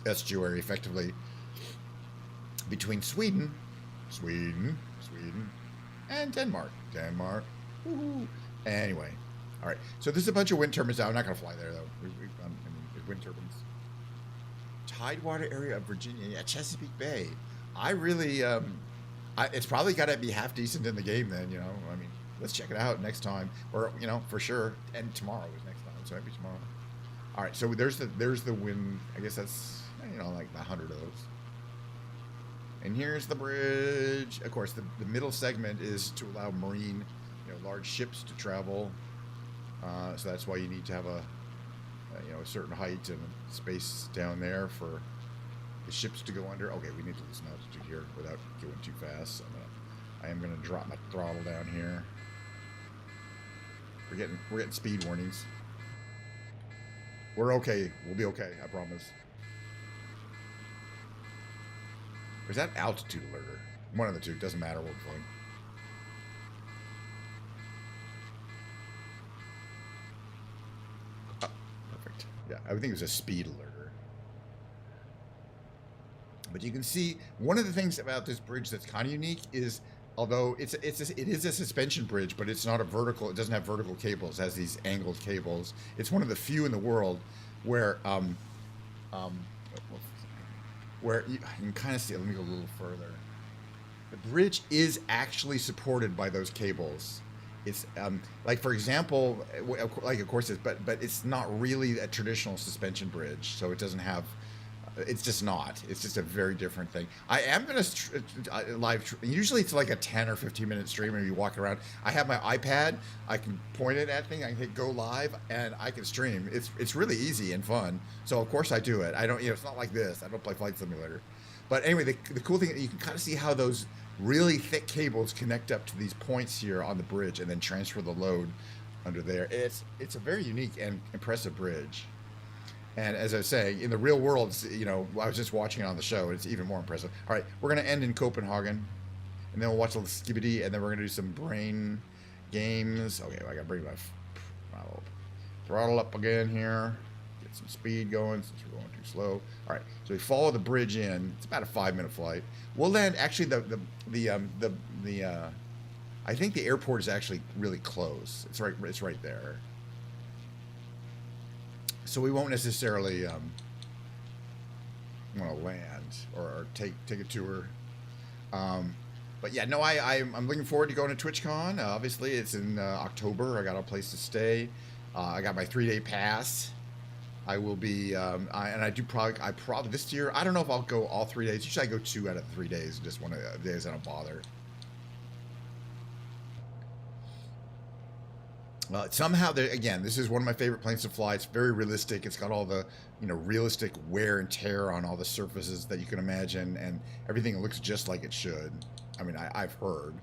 estuary, effectively, between Sweden, and Denmark. Woo-hoo. Anyway, all right. So there's a bunch of wind turbines out. I'm not going to fly there, though. There's wind turbines. Tidewater area of Virginia. Yeah, Chesapeake Bay. I really, it's probably got to be half decent in the game then, you know. I mean, let's check it out next time. Or, you know, for sure. And tomorrow is next time. So maybe tomorrow. All right. So there's the wind. I guess that's, you know, like 100 of those. And here's the bridge. Of course, the middle segment is to allow marine, large ships to travel, so that's why you need to have a certain height and space down there for the ships to go under. Okay, we need to listen altitude here without going too fast. So I am gonna drop my throttle down here. We're getting speed warnings. We're okay. We'll be okay. I promise. Or is that altitude alerter? One of the two. Doesn't matter. We're going. Yeah, I would think it was a speed alerter. But you can see one of the things about this bridge that's kind of unique is, although it is a suspension bridge, but it's not a vertical. It doesn't have vertical cables. It has these angled cables. It's one of the few in the world where you can kind of see. Let me go a little further. The bridge is actually supported by those cables. It's like, for example, like of course, but it's not really a traditional suspension bridge, so it doesn't have. It's just not. It's just a very different thing. I am going to live. Usually it's like a 10 or 15 minute stream and you walk around. I have my iPad. I can point it at thing. I can hit go live and I can stream. It's really easy and fun. So of course I do it. I don't, it's not like this. I don't play Flight Simulator. But anyway, the cool thing, you can kind of see how those really thick cables connect up to these points here on the bridge and then transfer the load under there. It's a very unique and impressive bridge. And as I was saying, in the real world, I was just watching it on the show. It's even more impressive. All right, we're going to end in Copenhagen. And then we'll watch a little Skibidi. And then we're going to do some brain games. Okay, well, I got to bring my throttle up again here. Get some speed going since we're going too slow. All right, so we follow the bridge in. It's about a 5-minute flight. We'll land, actually, I think the airport is actually really close. It's right there. So we won't necessarily want to land or take a tour. But yeah, no, I'm looking forward to going to TwitchCon. Obviously, it's in October. I got a place to stay. I got my 3-day pass. I will be, I probably this year, I don't know if I'll go all 3 days. Usually I go 2 out of the 3 days. Just one of the days I don't bother. Somehow, again, this is one of my favorite planes to fly. It's very realistic. It's got all the, realistic wear and tear on all the surfaces that you can imagine, and everything looks just like it should. I mean, I've heard.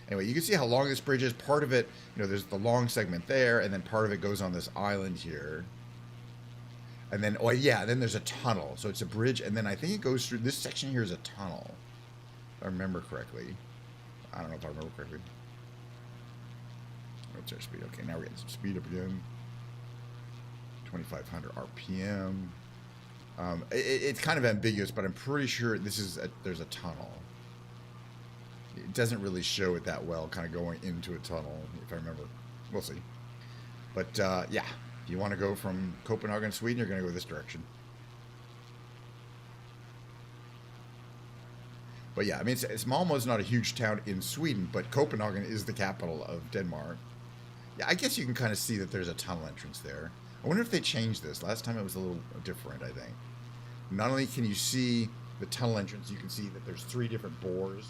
Anyway, you can see how long this bridge is. Part of it, there's the long segment there, and then part of it goes on this island here. And then, then there's a tunnel. So it's a bridge, and then I think it goes through, this section here is a tunnel, if I remember correctly. I don't know if I remember correctly. What's our speed? Okay, now we're getting some speed up again. 2,500 RPM. It's kind of ambiguous, but I'm pretty sure there's a tunnel. It doesn't really show it that well, kind of going into a tunnel, if I remember. We'll see. But yeah, if you want to go from Copenhagen, Sweden, you're going to go this direction. But yeah, I mean, Malmö is not a huge town in Sweden, but Copenhagen is the capital of Denmark. Yeah, I guess you can kind of see that there's a tunnel entrance there. I wonder if they changed this. Last time it was a little different, I think. Not only can you see the tunnel entrance, you can see that there's 3 different bores,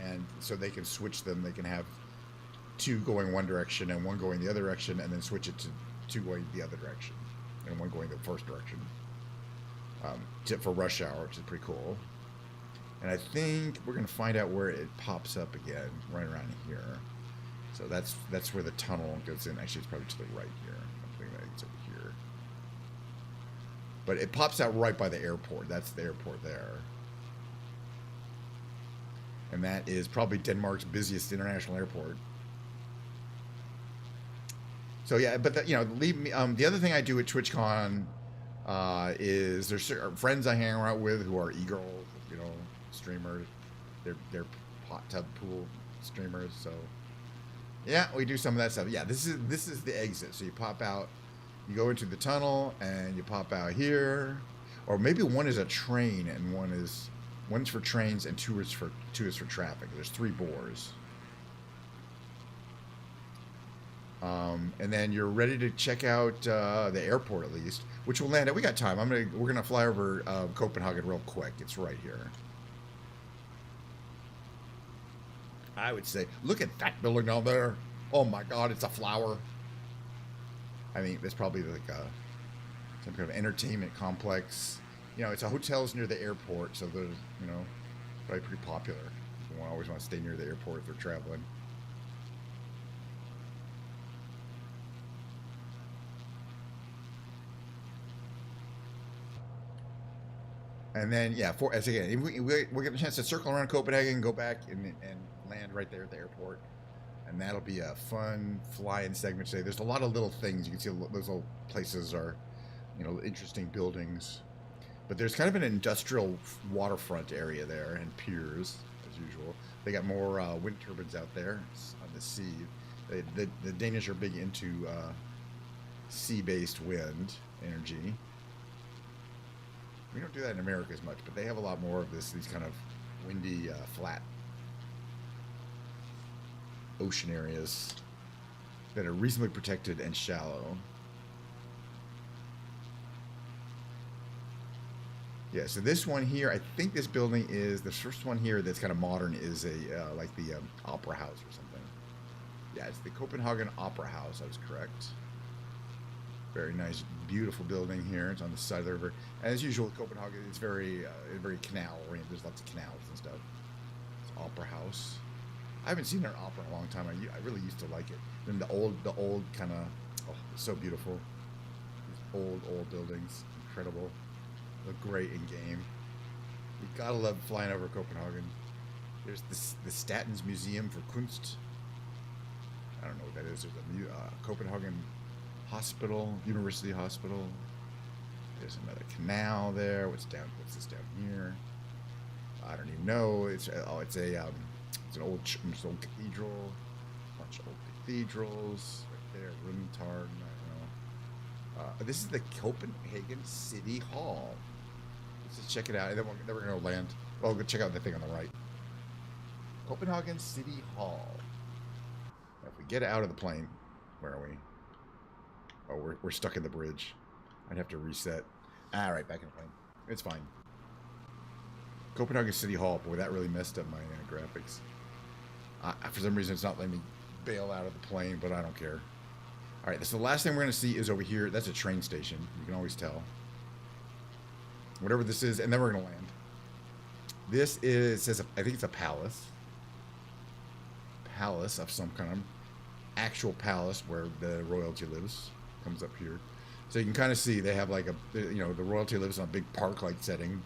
and so they can switch them. They can have 2 going one direction and 1 going the other direction, and then switch it to 2 going the other direction, and 1 going the first direction. For rush hour, which is pretty cool. And I think we're going to find out where it pops up again, right around here. So that's where the tunnel goes in. Actually, it's probably to the right here. I'm thinking that it's over here. But it pops out right by the airport. That's the airport there. And that is probably Denmark's busiest international airport. So yeah, but the other thing I do at TwitchCon is there's friends I hang around with who are e-girls, streamers. They're hot tub pool streamers. So yeah, we do some of that stuff. Yeah, this is the exit. So you pop out, you go into the tunnel, and you pop out here, or maybe one is a train and one's for trains and two is for traffic. There's 3 bores. And then you're ready to check out the airport at least, which will land at. We got time. We're gonna fly over Copenhagen real quick. It's right here. I would say, look at that building down there. Oh my God, it's a flower. I mean, that's probably like some kind of entertainment complex. It's a hotels near the airport, so they're probably pretty popular. People always want to stay near the airport if they're traveling. And then, yeah, as again, if we get a chance to circle around Copenhagen, go back and land right there at the airport. And that'll be a fun fly-in segment today. There's a lot of little things. You can see those little places are, interesting buildings. But there's kind of an industrial waterfront area there and piers, as usual. They got more wind turbines out there on the sea. The Danish are big into sea-based wind energy. We don't do that in America as much, but they have a lot more of these kind of windy, flat ocean areas that are reasonably protected and shallow. Yeah, so this one here, I think this building is the first one here that's kind of modern is a like the Opera House or something. Yeah, it's the Copenhagen Opera House. I was correct. Very nice, beautiful building here. It's on the side of the river. And as usual, Copenhagen, it's very canal oriented. There's lots of canals and stuff. It's Opera House. I haven't seen an opera in a long time. I really used to like it. Then the old kind of, oh, it's so beautiful. These old buildings, incredible. Look great in game. You gotta love flying over Copenhagen. There's the Statens Museum for Kunst. I don't know what that is. There's a Copenhagen Hospital, University Hospital. There's another canal there. What's this down here? I don't even know. It's an old cathedral. A bunch of old cathedrals right there. Rundtårn. I don't know. This is the Copenhagen City Hall. Let's just check it out. And then we're going to land. Well, go check out the thing on the right. Copenhagen City Hall. Now, if we get out of the plane, where are we? Oh, we're stuck in the bridge. I'd have to reset. All right, back in the plane. It's fine. Copenhagen City Hall. Boy, that really messed up my graphics. For some reason, it's not letting me bail out of the plane, but I don't care. All right, so the last thing we're going to see is over here. That's a train station. You can always tell. Whatever this is, and then we're going to land. This is, I think it's a palace. Palace of some kind of actual palace where the royalty lives. Comes up here. So you can kind of see they have like the royalty lives in a big park-like setting.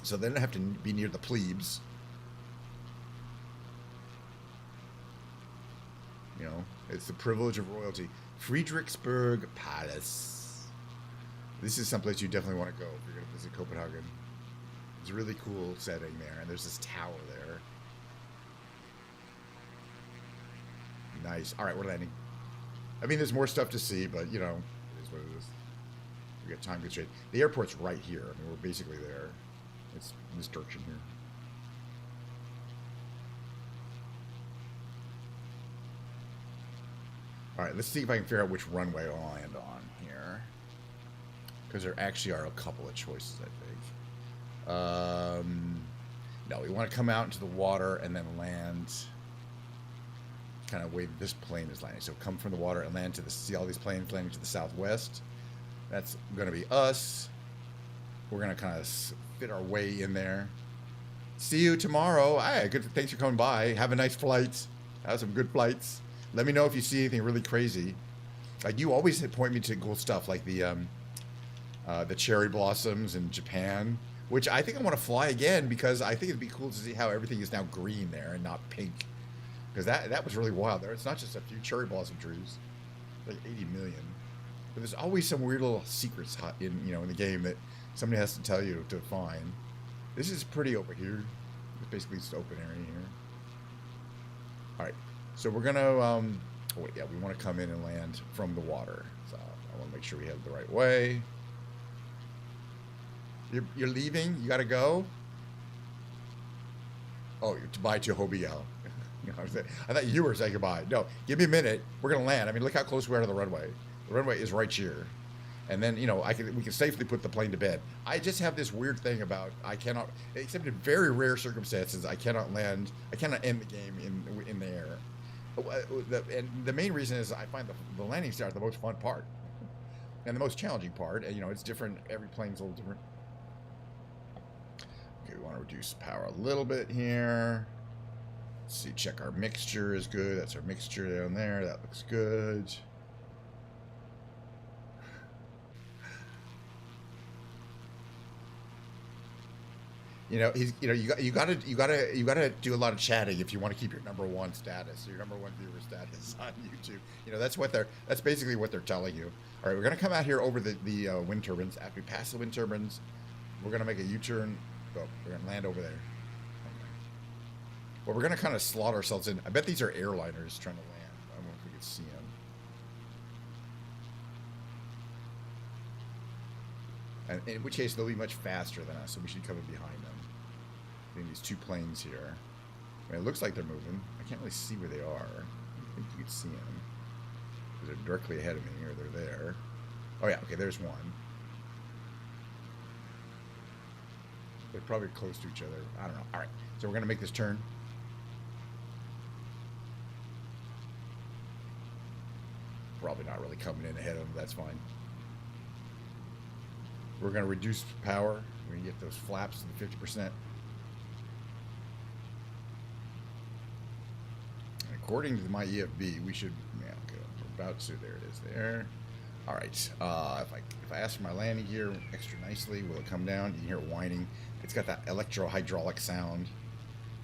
So they don't have to be near the plebes. You know, it's the privilege of royalty. Friedrichsburg Palace. This is someplace you definitely want to go if you're going to visit Copenhagen. It's a really cool setting there, and there's this tower there. Nice. All right, we're landing. I mean, there's more stuff to see, but, you know, it is what it is. We got time constraint. The airport's right here. I mean, we're basically there. It's in this direction here. All right, let's see if I can figure out which runway I'll land on here. Because there actually are a couple of choices, I think. No, we want to come out into the water and then land kind of way this plane is landing. So come from the water and land to see all these planes landing to the southwest. That's going to be us. We're going to kind of fit our way in there. See you tomorrow. Hi, good. Thanks for coming by. Have a nice flight. Have some good flights. Let me know if you see anything really crazy. Like you always point me to cool stuff like the cherry blossoms in Japan, which I think I want to fly again because I think it'd be cool to see how everything is now green there and not pink. Because that was really wild there. It's not just a few cherry blossom trees, like 80 million. But there's always some weird little secrets in the game that somebody has to tell you to find. This is pretty over here. It's basically just open area here. All right, so we're gonna we want to come in and land from the water. So I want to make sure we head the right way. You're leaving? You gotta go? Oh, you're bye to Hobie. I thought you were saying goodbye. No, give me a minute. We're gonna land. I mean, look how close we are to the runway. The runway is right here, and then we can safely put the plane to bed. I just have this weird thing about I cannot, except in very rare circumstances, I cannot land. I cannot end the game in the air. And the main reason is I find the landing start the most fun part, and the most challenging part. And it's different. Every plane's a little different. Okay, we want to reduce power a little bit here. Let's see, check our mixture is good. That's our mixture down there. That looks good. You gotta do a lot of chatting if you want to keep your #1 status, your #1 viewer status on YouTube. That's basically what they're telling you. All right, we're gonna come out here over the wind turbines. After we pass the wind turbines, We're gonna make a U-turn. Go. We're gonna land over there. Okay. Well, we're gonna kind of slot ourselves in. I bet these are airliners trying to land. I don't know if we can see them. And in which case, they'll be much faster than us, so we should come in behind them. Getting these two planes here. I mean, it looks like they're moving. I can't really see where they are. I think you can see them. They're directly ahead of me, or they're there. Oh yeah, okay, there's one. They're probably close to each other. I don't know. All right, so we're gonna make this turn. Probably not really coming in ahead of them. That's fine. We're gonna reduce power. We're gonna get those flaps to 50%. According to my EFB, we should. Yeah, okay, we're about to. There it is. There. All right. If I ask for my landing gear extra nicely, will it come down? You can hear it whining. It's got that electro-hydraulic sound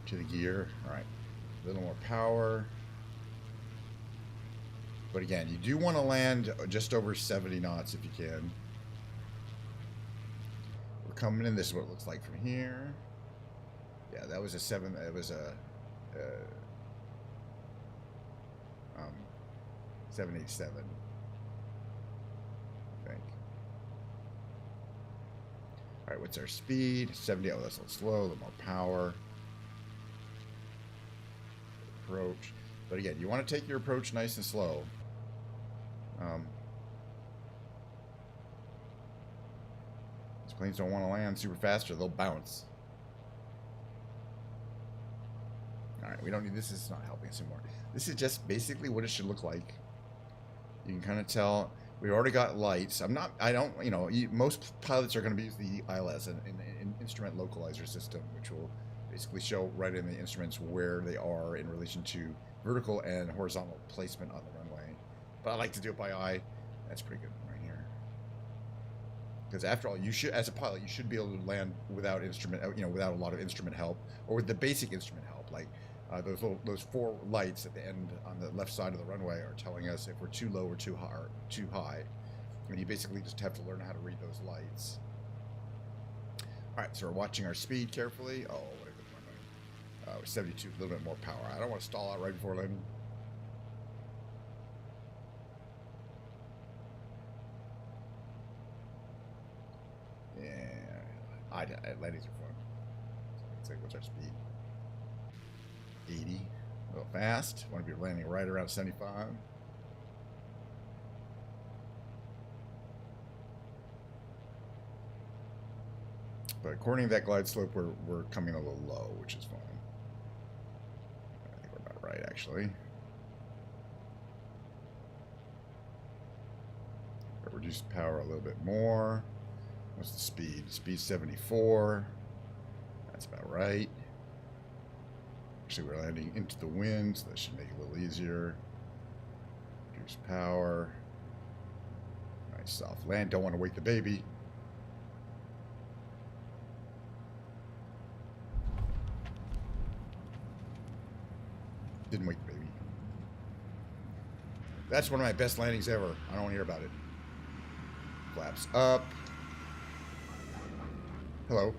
to the gear. All right. A little more power. But again, you do want to land just over 70 knots if you can. We're coming in. This is what it looks like from here. Yeah, that was a 7. It was a 787. I think. All right, what's our speed? 70. Oh, that's a little slow. A little more power. Approach. But again, you want to take your approach nice and slow. These planes don't want to land super fast or they'll bounce. All right, we don't need this. This is not helping us anymore. This is just basically what it should look like. You can kind of tell we've already got lights. Most pilots are going to use the ILS, an instrument localizer system, which will basically show right in the instruments where they are in relation to vertical and horizontal placement on the runway. But I like to do it by eye. That's pretty good right here. Because after all, you should, as a pilot, you should be able to land without without a lot of instrument help, or with the basic instrument help, like those 4 lights at the end on the left side of the runway are telling us if we're too low or too high. And you basically just have to learn how to read those lights. All right, so we're watching our speed carefully. Oh, what a good runway. We're 72, a little bit more power. I don't want to stall out right before landing. Yeah, landings are fun. Let's see, what's our speed? 80. A little fast. Want to be landing right around 75. But according to that glide slope, we're coming a little low, which is fine. I think we're about right, actually. But reduce power a little bit more. What's the speed? Speed 74. That's about right. Actually, we're landing into the wind, so that should make it a little easier. Reduce power. Nice soft land. Don't want to wake the baby. Didn't wake the baby. That's one of my best landings ever. I don't want to hear about it. Flaps up. Hello.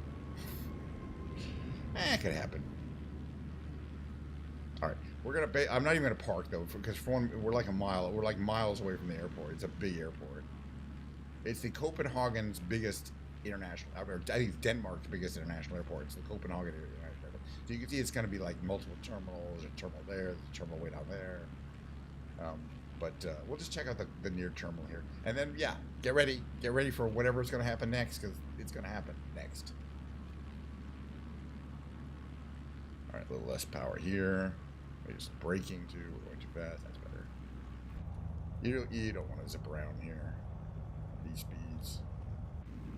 Could happen. All right, we're gonna. I'm not even gonna park though, because for one, we're like miles away from the airport. It's a big airport. It's the Copenhagen's biggest international. I think it's Denmark's biggest international airport. It's the Copenhagen International Airport. So you can see it's gonna be like multiple terminals. There's a terminal there. There's a terminal way down there. But we'll just check out the near terminal here, and then yeah, get ready for whatever's gonna happen next, because it's gonna happen next. All right, a little less power here. We're just braking too. We're going too fast. That's better. You don't want to zip around here. These speeds.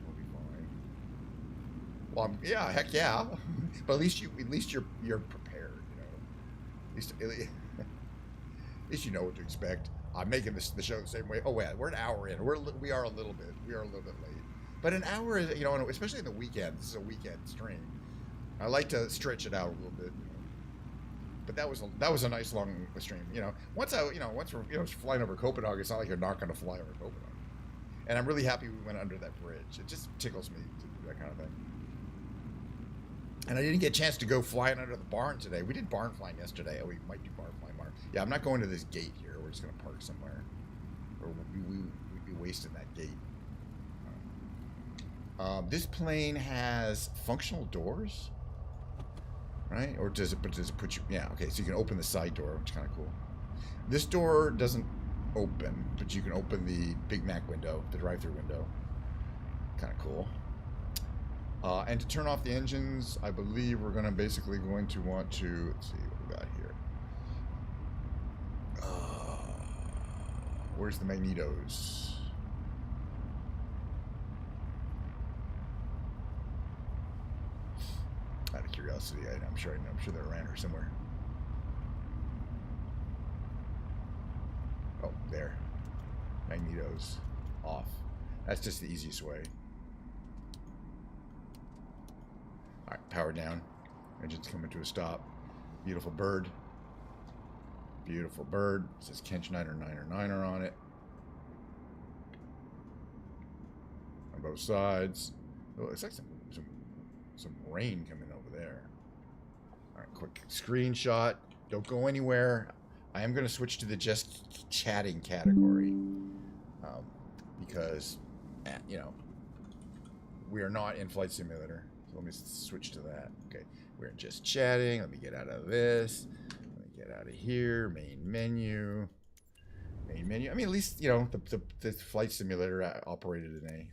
We'll be fine. Well, yeah, heck yeah. But at least you're prepared. At least you know what to expect. I'm making the show the same way. Oh yeah, we're an hour in. We are a little bit late. But an hour is, especially in the weekend. This is a weekend stream. I like to stretch it out a little bit, but that was a nice long stream. Once we're flying over Copenhagen, it's not like you're not going to fly over Copenhagen. And I'm really happy we went under that bridge. It just tickles me to do that kind of thing. And I didn't get a chance to go flying under the barn today. We did barn flying yesterday. Oh, we might do barn flying tomorrow. Yeah, I'm not going to this gate here. We're just going to park somewhere. Or we'd be wasting that gate. This plane has functional doors, right? Or does it put you? Yeah, okay. So you can open the side door, which is kind of cool. This door doesn't open, but you can open the Big Mac window, the drive-through window. Kind of cool. And to turn off the engines, I believe we're basically going to want to, let's see what we got here. Where's the magnetos? Out of curiosity, I'm sure they're around here somewhere. Oh, there. Magnetos off. That's just the easiest way. Alright, power down. Engine's coming to a stop. Beautiful bird. Beautiful bird. It says Kench 9er on it. On both sides. Oh, it's like some rain coming over there. Alright, quick screenshot. Don't go anywhere. I am going to switch to the just chatting category. Because, you know, we are not in Flight Simulator. Let me switch to that. Okay, we're just chatting. Let me get out of this. Let me get out of here. Main menu. Main menu. I mean, at least, you know, the Flight Simulator operated in a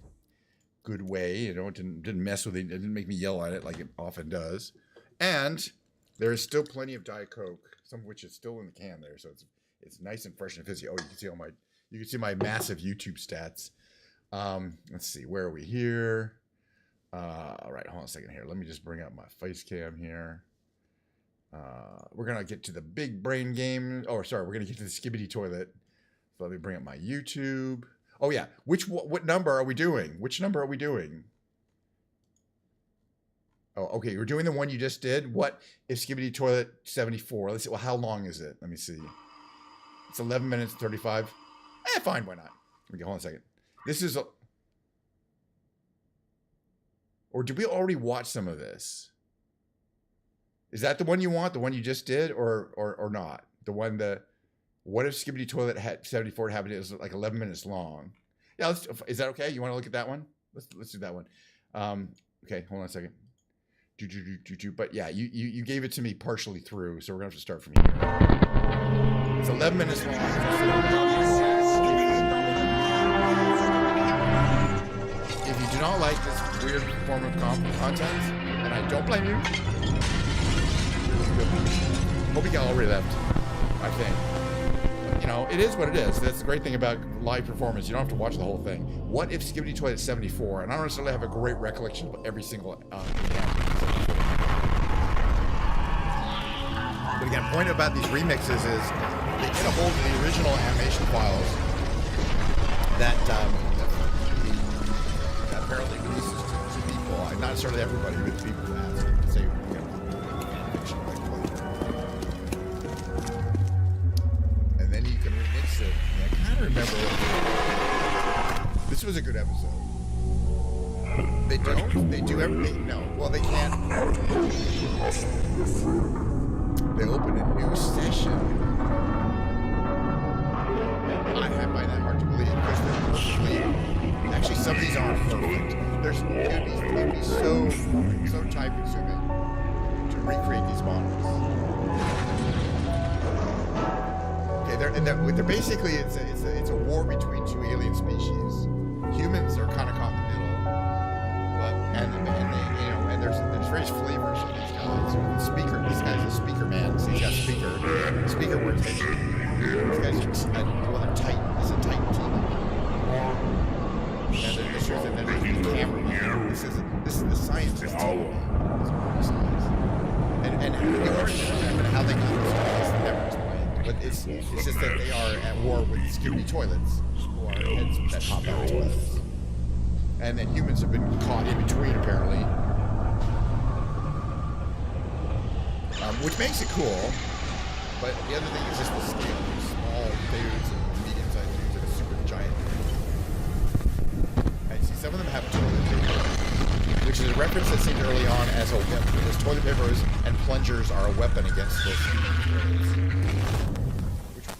good way. You know, it didn't mess with it. It didn't make me yell at it like it often does. And there is still plenty of Diet Coke, some of which is still in the can there. So it's nice and fresh and fizzy. Oh, you can see my massive YouTube stats. Let's see, where are we here? All right, hold on a second here. Let me just bring up my face cam here. We're going to get to the big brain game. Oh, sorry, we're going to get to the Skibbity Toilet. So let me bring up my YouTube. Oh, yeah. What number are we doing? Which number are we doing? Oh, okay. We're doing the one you just did. What if Skibbity Toilet 74? Let's see. Well, how long is it? Let me see. It's 11 minutes 35. Fine. Why not? Okay, hold on a second. This is a... Or did we already watch some of this? Is that the one you want? The one you just did, or not? The one what if Skibbity Toilet had 74 happened? It was like 11 minutes long. Yeah, is that okay? You want to look at that one? Let's do that one. Okay, hold on a second. But yeah, you gave it to me partially through, so we're gonna have to start from here. It's 11 minutes long. If you do not like this weird form of content, and I don't blame you, hope you got already left, I think. But, you know, it is what it is. That's the great thing about live performance. You don't have to watch the whole thing. What if Skibbity Toilet 74? And I don't necessarily have a great recollection of every single But again, point about these remixes is they get a hold of the original animation files that apparently releases to people, not necessarily everybody, but the people who ask to say, you know, animation like and then you can remix it. And I kind of remember this was a good episode. They don't. They do everything. No. Well, they can't. They open a new session. I find that hard to believe because they're perfectly. Actually, some of these aren't perfect. It would be so time consuming to recreate these models. Okay, they're basically it's a war between two alien species. Humans are kind of caught in the middle, but and they, you know, and there's various flavors of these guys. This guy's a speaker man. So he's got speaker workstation. These guys are they're Titan. This is a Titan team. And then this is the camera. This is the scientist team. And how they got this is never explained. But it's just that they are at war with Skibbity Toilets, who are heads that pop out of toilets. And then humans have been caught in between, apparently. Which makes it cool. But the other thing is just the scale. These small dudes and medium-sized dudes and a super giant dude. reference that seemed early on as a weapon, as toilet papers and plungers are a weapon against this,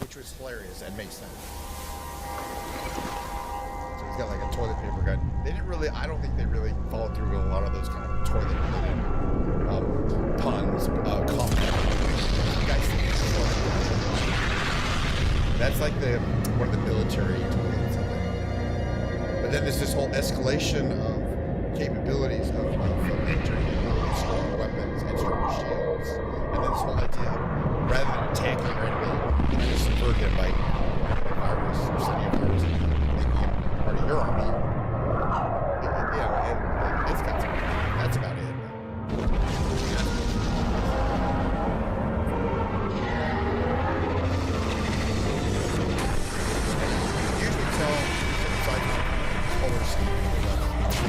which was hilarious and makes sense. So he's got like a toilet paper gun. They didn't really, I don't think they really followed through with a lot of those kind of toilet related puns, comments. You guys think it's that's like one of the military toilets. But then there's this whole escalation of capabilities of military capabilities, stronger weapons and stronger shields. And then this whole idea of rather than attacking your enemy, you know, subvert him by a virus or sending a virus and making him part of your army. It's got some, that's about it.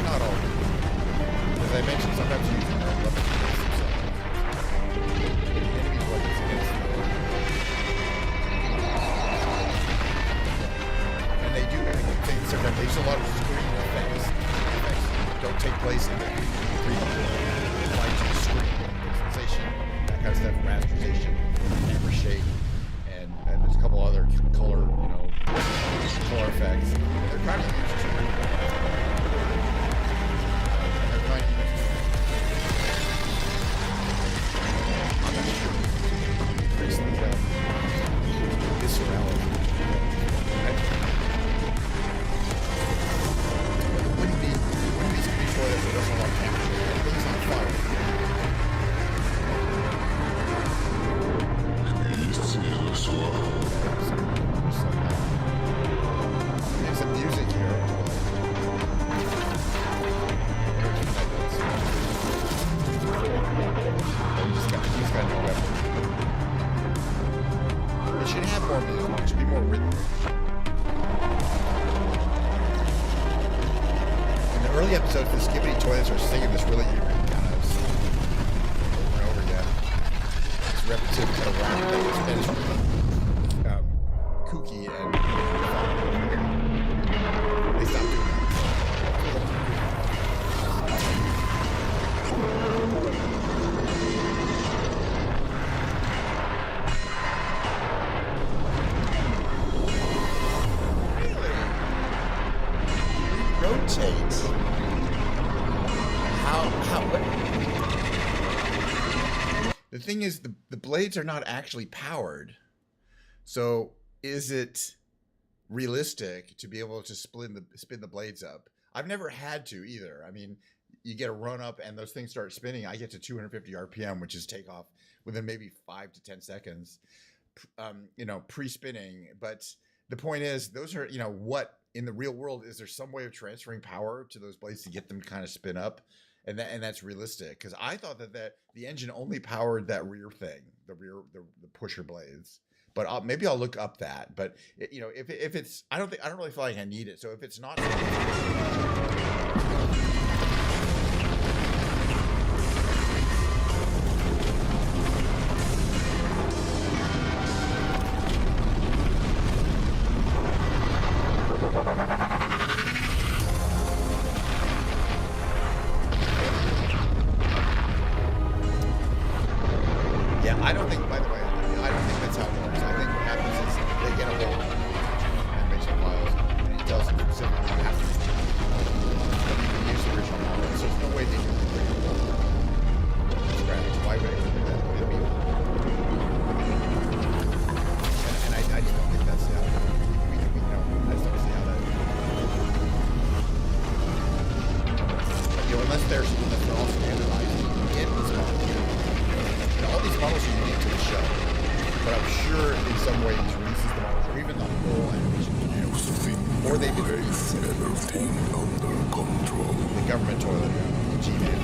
Not all. As I mentioned, sometimes using their own weapons against themselves. Enemy weapons against them. And they do things sometimes. They use a lot of screen effects. Effects don't take place in the 3D world. Like screen, pixelization, that kind of stuff, rasterization, camera shake, and there's a couple other color, color effects. They're trying to use episodes, the skibbity toilets are singing this really kind of over and over again. This repetitive kind of rhyme that is really kooky and they stopped doing that. Really? Rotate. The thing is, the blades are not actually powered. So is it realistic to be able to spin the blades up? I've never had to either. I mean, you get a run up and those things start spinning. I get to 250 RPM, which is takeoff within maybe 5 to 10 seconds, pre-spinning. But the point is, those are, what in the real world, is there some way of transferring power to those blades to get them to kind of spin up? And that's realistic, because I thought that the engine only powered that rear thing, the pusher blades. But maybe I'll look up that. But if it's, I don't really feel like I need it. So if it's not. I don't think, by the way, I don't think that's how it works. I think what happens is they get a hold of animation files and it tells them specifically what happens. But you can use the original model, so there's no way they can bring it over. Scratch. Why would it do that? It'd be and I just don't think that's how we know. I just don't see how that. Unless they're all standardized in this model. All these models are unique to the show, but I'm sure in some ways releases the models, or even the whole animation studio, or they did everything under control. The government toilet, the G-Man.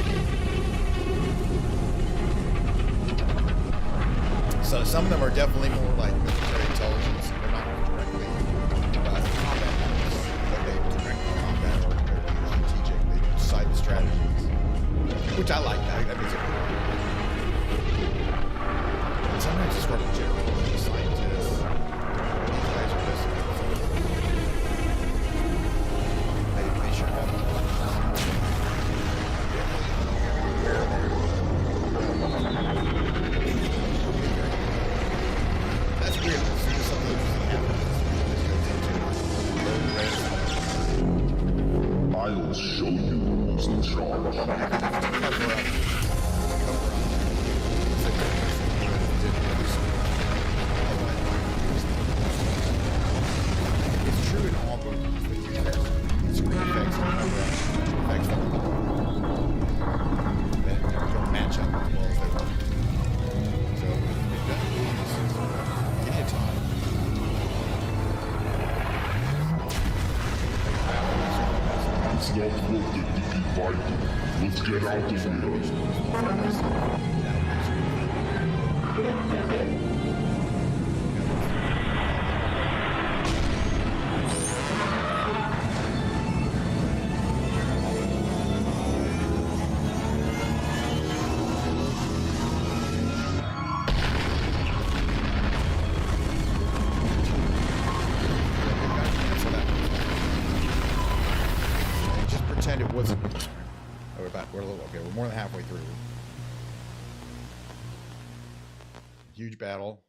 So some of them are definitely more like military intelligence. They're not directly combat models, but they direct combat or they're strategic. They decide the strategies, which I like. That makes it cool. Sometimes it's sort of general scientists. These guys are just they should have I'll show you who's in charge. Cover up. Cover up. It's like the person who did the other side. It's true in all movies that you have screen effects and cover up effects that don't match up as well as they want. So they've done movies. Give me a time. It's not worth it to keep fighting. Let's get out of here. Just pretend it wasn't. We're a little okay. We're more than halfway through. Huge battle.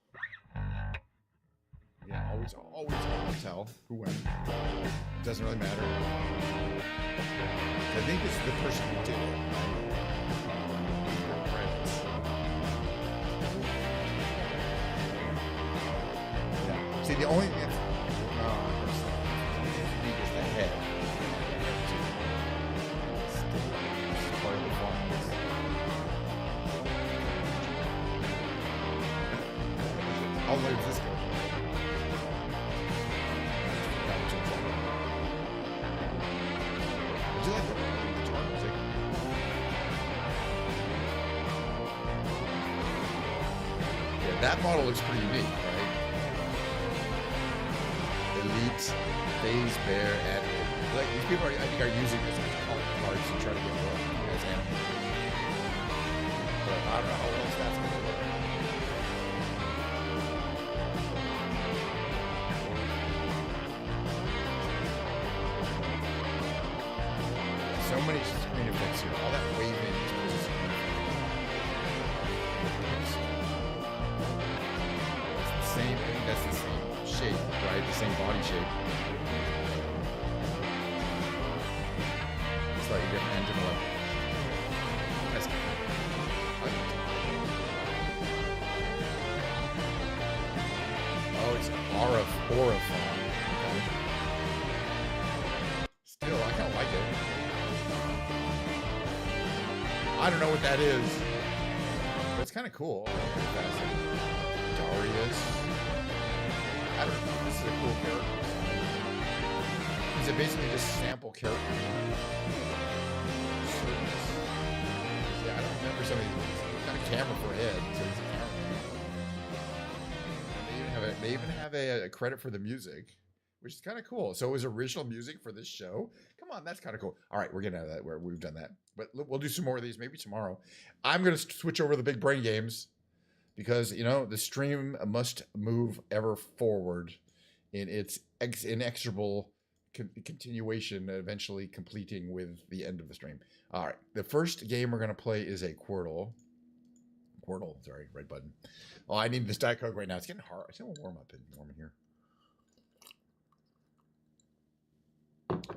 Yeah, always hard to tell who wins. Doesn't really matter. I think it's the person who did it. Credits. Yeah. See, the only thing that's is the head. It's part of the fun. How late does this go? Would you like the guitar music? Yeah, that model looks pretty unique, right? Elite, phase bear, and like these people I think are using this as cards to try to get work as animals. But I don't know how else that's going to work. So many screen effects here. All that waving is just it's the same. I think that's the same shape, right? The same body shape. It's like a different engine level. That's oh, it's aura font. Okay. Still, I kind of like it. I don't know what that is, but it's kind of cool. Darius. I don't know. This is a cool character. Is it basically just sample character? Yeah, I don't remember some of these. He's got a camera for a head, so he's a camera. They even have a credit for the music, which is kind of cool. So it was original music for this show. Come on, that's kind of cool. All right, we're getting out of that. We've done that. But we'll do some more of these maybe tomorrow. I'm going to switch over to the big brain games because, you know, the stream must move ever forward in its inexorable continuation, eventually completing with the end of the stream. All right, the first game we're going to play is a Quirtle, sorry, red button. Oh, I need this Diet Coke right now. It's getting hard. It's getting warm in here.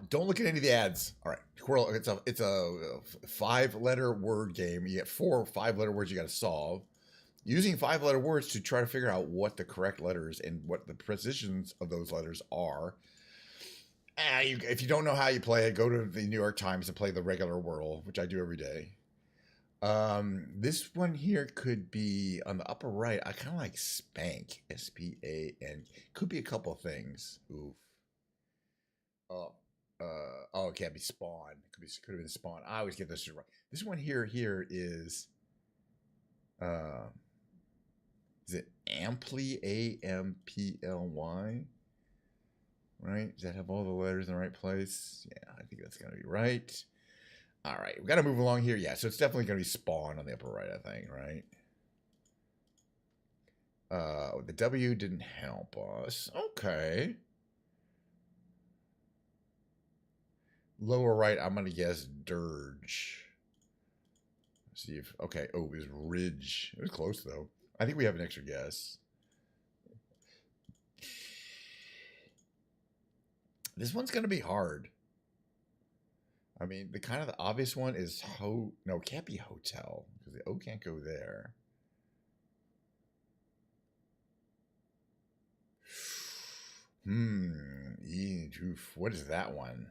Don't look at any of the ads. All right, Quirtle. It's a 5-letter word game. You get 4 5-letter words you got to solve. Using 5-letter words to try to figure out what the correct letters and what the positions of those letters are. If you don't know how you play it, go to the New York Times and play the regular Wordle, which I do every day. This one here could be on the upper right. I kind of like Spank, SPAN. Could be a couple of things. Oof. Oh, it can't be Spawn. Could have been Spawn. I always get this right. This one here is it Amply, AMPLY? Right? Does that have all the letters in the right place? Yeah, I think that's gonna be right. All right, we got to move along here. Yeah, so it's definitely gonna be Spawn on the upper right, I think, right? The W didn't help us. Okay. Lower right, I'm gonna guess Dirge. Let's see if okay. Oh, it was Ridge. It was close though. I think we have an extra guess. This one's gonna be hard. I mean, the kind of the obvious one is no, it can't be hotel because the O can't go there. What is that one?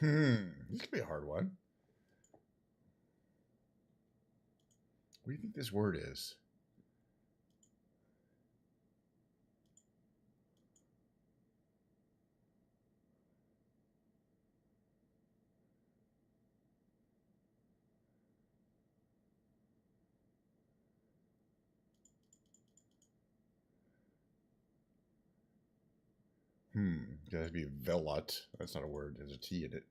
This could be a hard one. What do you think this word is? It has to be velut. That's not a word. There's a T in it.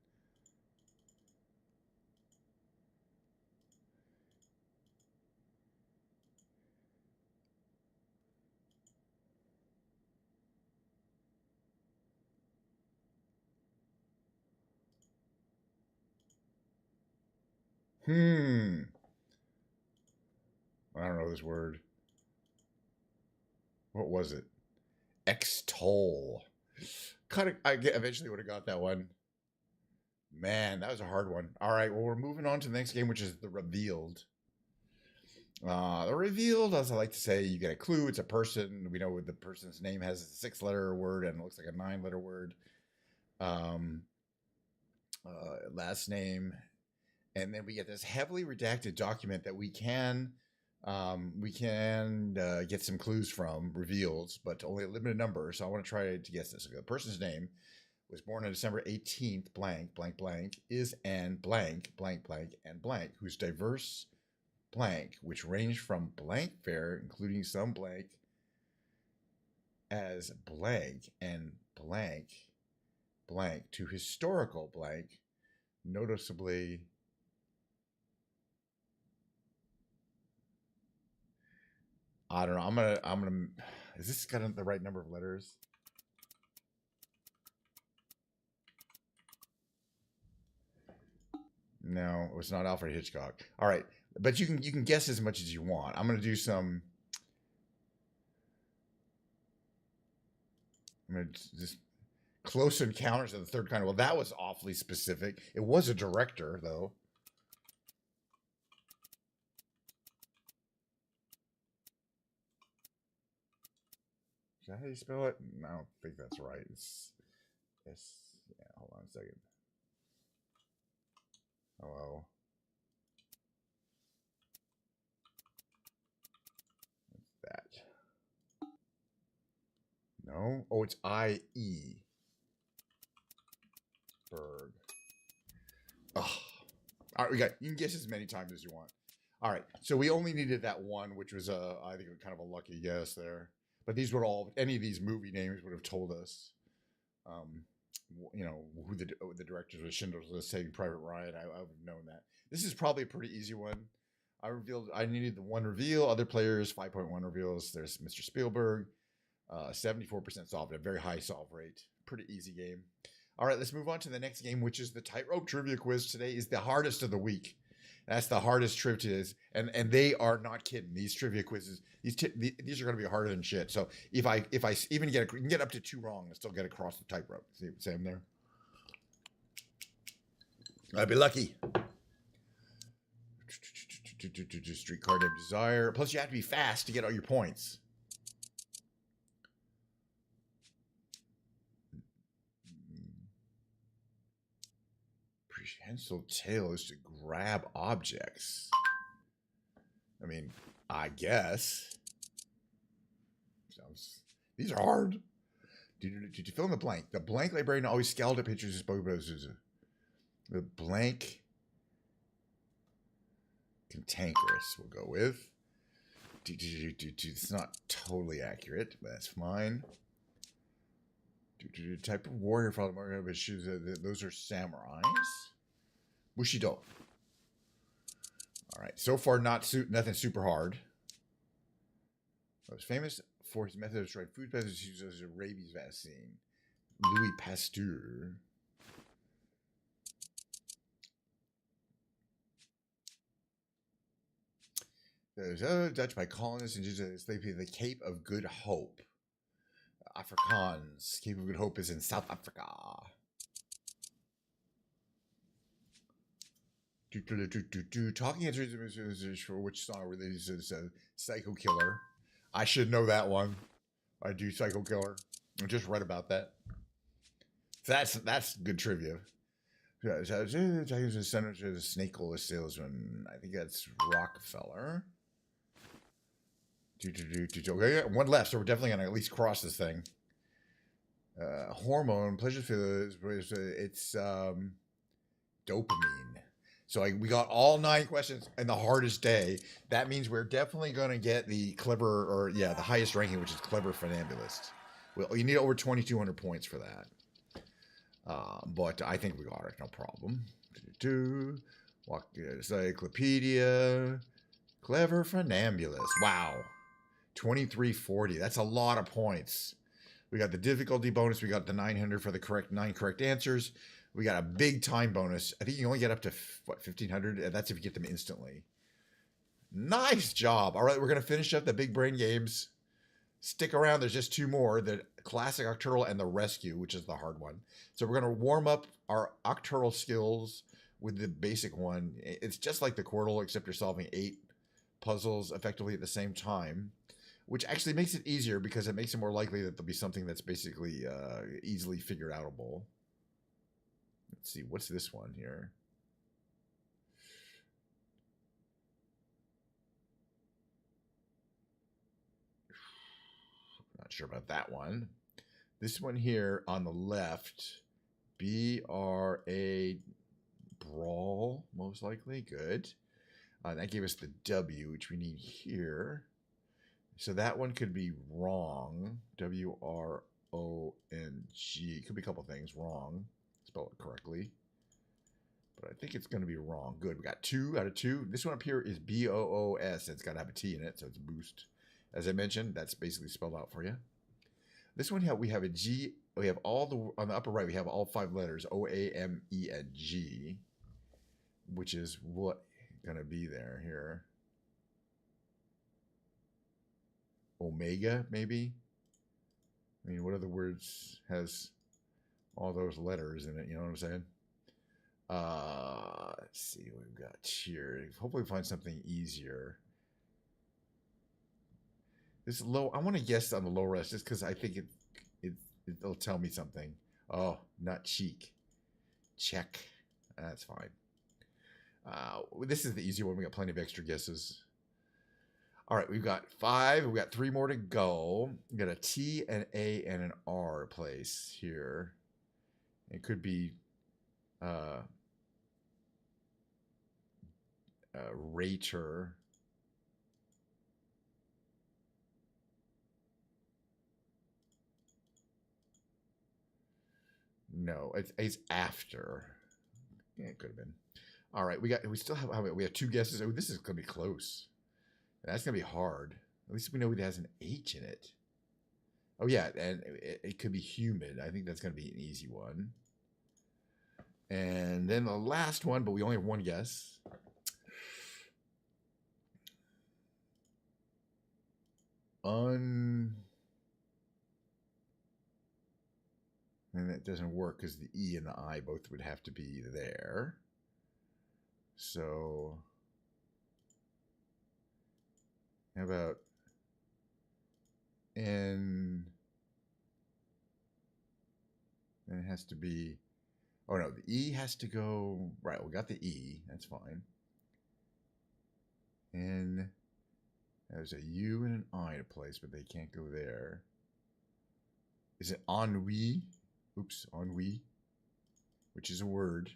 I don't know this word. What was it? Extol. I eventually would have got that one. Man, that was a hard one. All right, well, we're moving on to the next game, which is the revealed. The revealed, as I like to say, you get a clue. It's a person. We know the person's name has a 6-letter word and it looks like a 9-letter word. Last name, and then we get this heavily redacted document that we can get some clues from revealed, but only a limited number. So I want to try to guess this. The person's name was born on December 18th, blank, blank, blank, is and blank, blank, blank, and blank, whose diverse blank, which range from blank fare, including some blank, as blank and blank, blank, to historical blank, noticeably I don't know. I'm gonna. Is this got the right number of letters? No, it's not Alfred Hitchcock. All right, but you can guess as much as you want. I'm gonna do some. I'm gonna just Close Encounters of the Third Kind. Well, that was awfully specific. It was a director though. Is that how you spell it? I don't think that's right. It's yeah, hold on a second. Hello. What's that? No? Oh, it's I.E. Berg. Oh. All right, you can guess as many times as you want. All right, so we only needed that one, which was I think kind of a lucky guess there. But these would any of these movie names would have told us, who the directors was. Schindler's List, Saving Private Ryan. I would have known that. This is probably a pretty easy one. I needed the one reveal. Other players, 5.1 reveals. There's Mr. Spielberg, 74% solved, a very high solve rate. Pretty easy game. All right, let's move on to the next game, which is the Tightrope Trivia Quiz. Today is the hardest of the week. That's the hardest trivia is, and they are not kidding. These trivia quizzes, these are going to be harder than shit. So if I even you can get up to 2 wrong and still get across the tightrope. See what I'm there? I'd be lucky. Streetcar Named Desire. Plus, you have to be fast to get all your points. Prehensile tail is to grab objects. I mean, I guess. These are hard. Did you fill in the blank? The blank librarian always scowled at pictures of spoken about the blank cantankerous we'll go with. It's not totally accurate, but that's fine. Type of warrior follow more but shoes. Those are samurais. Bushido. All right. So far, nothing super hard. I was famous for his method of destroying food pests used as a rabies vaccine. Louis Pasteur. There's Dutch by colonists and used the Cape of Good Hope. Afrikaans. Cape of Good Hope is in South Africa. Talking answers for which song releases Psycho Killer. I should know that one. I do Psycho Killer. I just read about that. So that's good trivia. Senator the Snake Oil salesman. I think that's Rockefeller. Okay, one left, so we're definitely gonna at least cross this thing. Hormone pleasure feel it's dopamine. So we got all 9 questions in the hardest day. That means we're definitely gonna get the clever, or yeah, the highest ranking, which is clever funambulist. Well, you need over 2,200 points for that. But I think we got it, no problem. Walk encyclopedia, clever funambulist. Wow. 2340. That's a lot of points. We got the difficulty bonus. We got the 900 for the 9 correct answers. We got a big time bonus. I think you can only get up to, what, 1,500? That's if you get them instantly. Nice job. All right, we're going to finish up the big brain games. Stick around. There's just 2 more. The classic Octural and the rescue, which is the hard one. So we're going to warm up our Octural skills with the basic one. It's just like the Quirtle, except you're solving 8 puzzles effectively at the same time, which actually makes it easier because it makes it more likely that there'll be something that's basically easily figured outable. Let's see, what's this one here? Not sure about that one. This one here on the left, B-R-A, brawl, most likely. Good. That gave us the W, which we need here. So that one could be wrong. W-R-O-N-G. Could be a couple things wrong. Spell it correctly. But I think it's going to be wrong. Good. We got 2 out of 2. This one up here is B-O-O-S. It's got to have a T in it, so it's boost. As I mentioned, that's basically spelled out for you. This one, we have a G. We have all the, on the upper right, we have all 5 letters, O-A-M-E-N-G, which is what going to be there here. Omega, maybe? I mean, what other words has all those letters in it? You know what I'm saying? Let's see what we've got here. Hopefully we find something easier. This low, I want to guess on the low rest just because I think it'll tell me something. Oh, not cheek. Check. That's fine. This is the easy one. We got plenty of extra guesses. All right, we've got 5. We've got 3 more to go. We got a T, an A, and an R place here. It could be rater. No, it's after. Yeah, it could have been. All right, we still have, we have 2 guesses. Oh, this is gonna be close. That's gonna be hard. At least we know it has an H in it. Oh yeah, and it could be humid. I think that's gonna be an easy one. And then the last one, but we only have 1 guess. And that doesn't work because the E and the I both would have to be there. So how about N? And it has to be, oh no, the E has to go, right, we got the E, that's fine. And there's a U and an I to place, but they can't go there. Is it ennui? Oops, ennui, which is a word.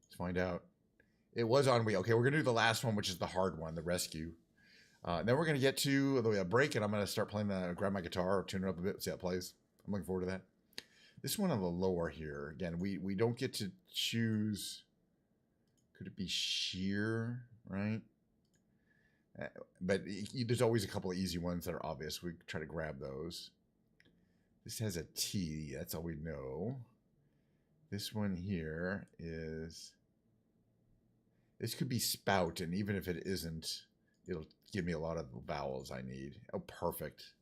Let's find out. It was ennui. Okay, we're going to do the last one, which is the hard one, the rescue. Then we're going to get to a break, and I'm going to start playing grab my guitar, tune it up a bit, see how it plays. I'm looking forward to that. This one on the lower here, again, we don't get to choose. Could it be sheer, right? But there's always a couple of easy ones that are obvious. We try to grab those. This has a T. That's all we know. This one here is... This could be spout, and even if it isn't, it'll give me a lot of the vowels I need. Oh, perfect.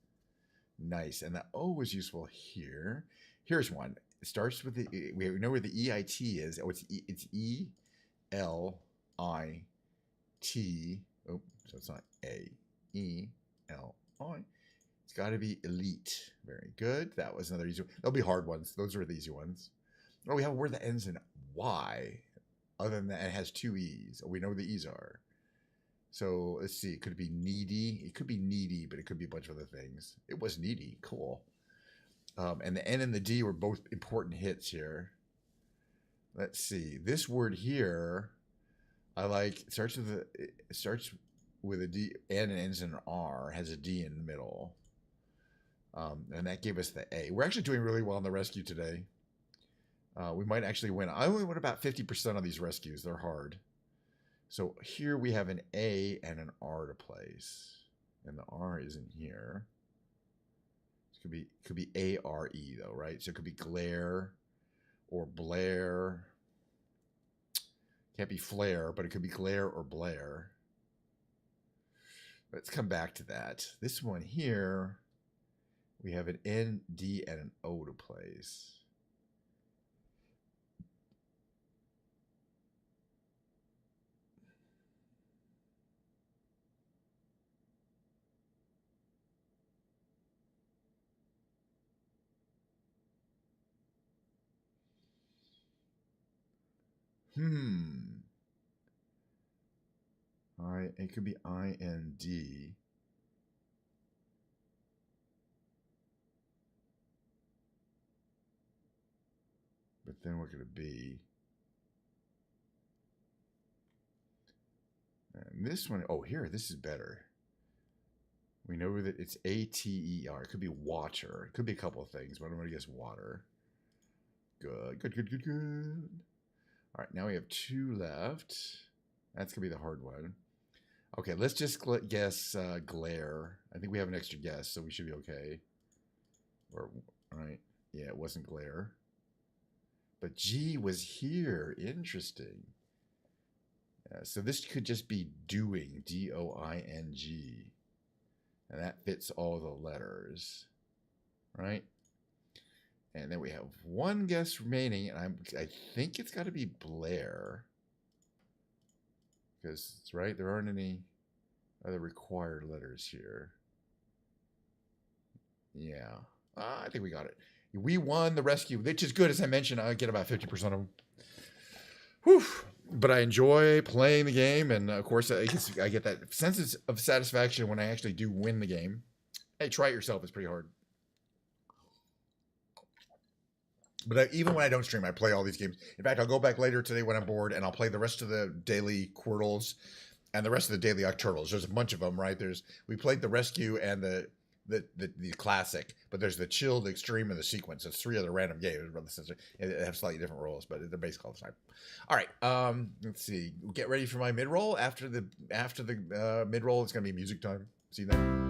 Nice. And the O was useful here. Here's one. It starts with the... We know where the EIT is. Oh, it's E-L-I-T... Oh, so it's not A. E-L-I. It's got to be elite. Very good. That was another easy one. There'll be hard ones. Those are the easy ones. Oh, we have a word that ends in Y. Other than that, it has two E's. Oh, we know where the E's are. So let's see. Could it be needy? It could be needy, but it could be a bunch of other things. It was needy. Cool. And the N and the D were both important hits here. Let's see. This word here... I like it starts with a D, N and ends in an R, has a D in the middle. And that gave us the A. We're actually doing really well on the rescue today. We might actually win. I only win about 50% of these rescues. They're hard. So here we have an A and an R to place. And the R isn't here. It could be A-R-E though, right? So it could be glare or Blair. Can't be flare, but it could be glare or Blair. Let's come back to that. This one here, we have an N, D, and an O to place. It could be I-N-D. But then what could it be? And this one, oh, here, this is better. We know that it's A-T-E-R. It could be watcher. It could be a couple of things, but I'm going to guess water. Good, good, good, good, good. All right, now we have two left. That's going to be the hard one. Okay, let's just guess glare. I think we have an extra guess, so we should be okay. Or, all right. Yeah, it wasn't glare. But G was here. Interesting. So this could just be doing. D-O-I-N-G. And that fits all the letters. Right? And then we have one guess remaining, and I think it's got to be Blair. Because it's right, there aren't any other required letters here. Yeah, I think we got it. We won the rescue, which is good. As I mentioned, I get about 50% of them. Whew. But I enjoy playing the game, and of course, I get that sense of satisfaction when I actually do win the game. Hey, try it yourself. It's pretty hard. But even when I don't stream, I play all these games. In fact, I'll go back later today when I'm bored, and I'll play the rest of the daily Quirtles and the rest of the daily Octurtles. There's a bunch of them, right? We played the Rescue and the Classic, but there's the Chill, the Extreme, and the Sequence. It's three other random games. They have slightly different roles, but they're basically all the same. All right, let's see. Get ready for my mid-roll. After the mid-roll, it's going to be music time. See you then.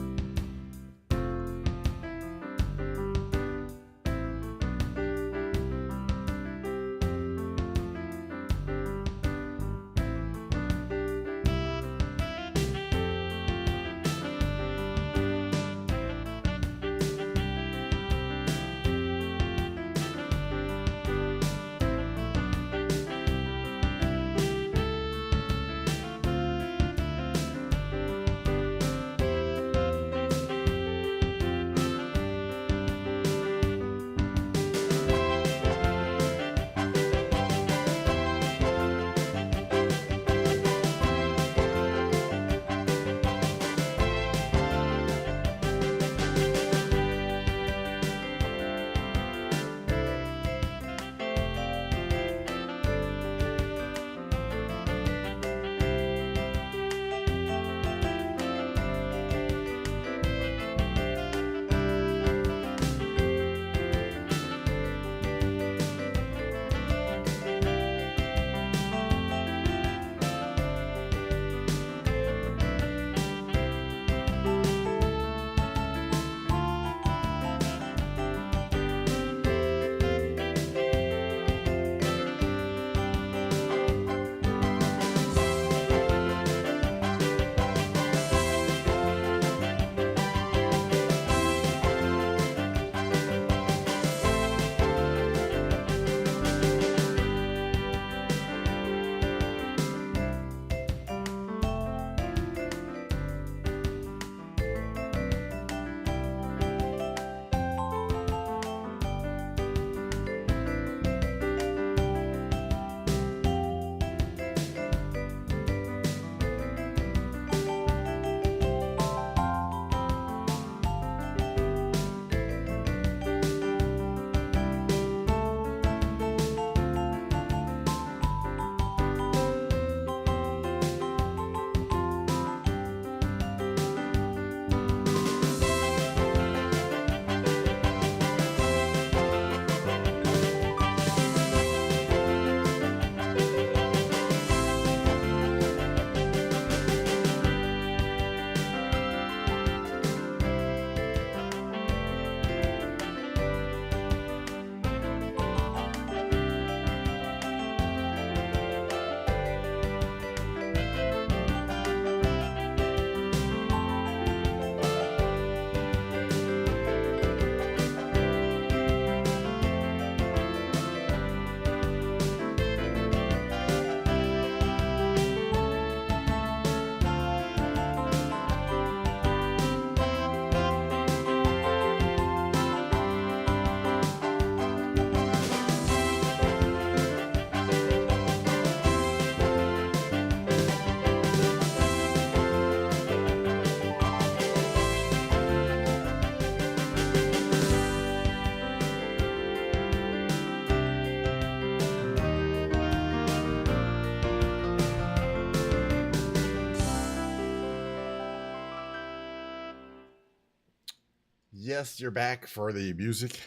Yes, you're back for the music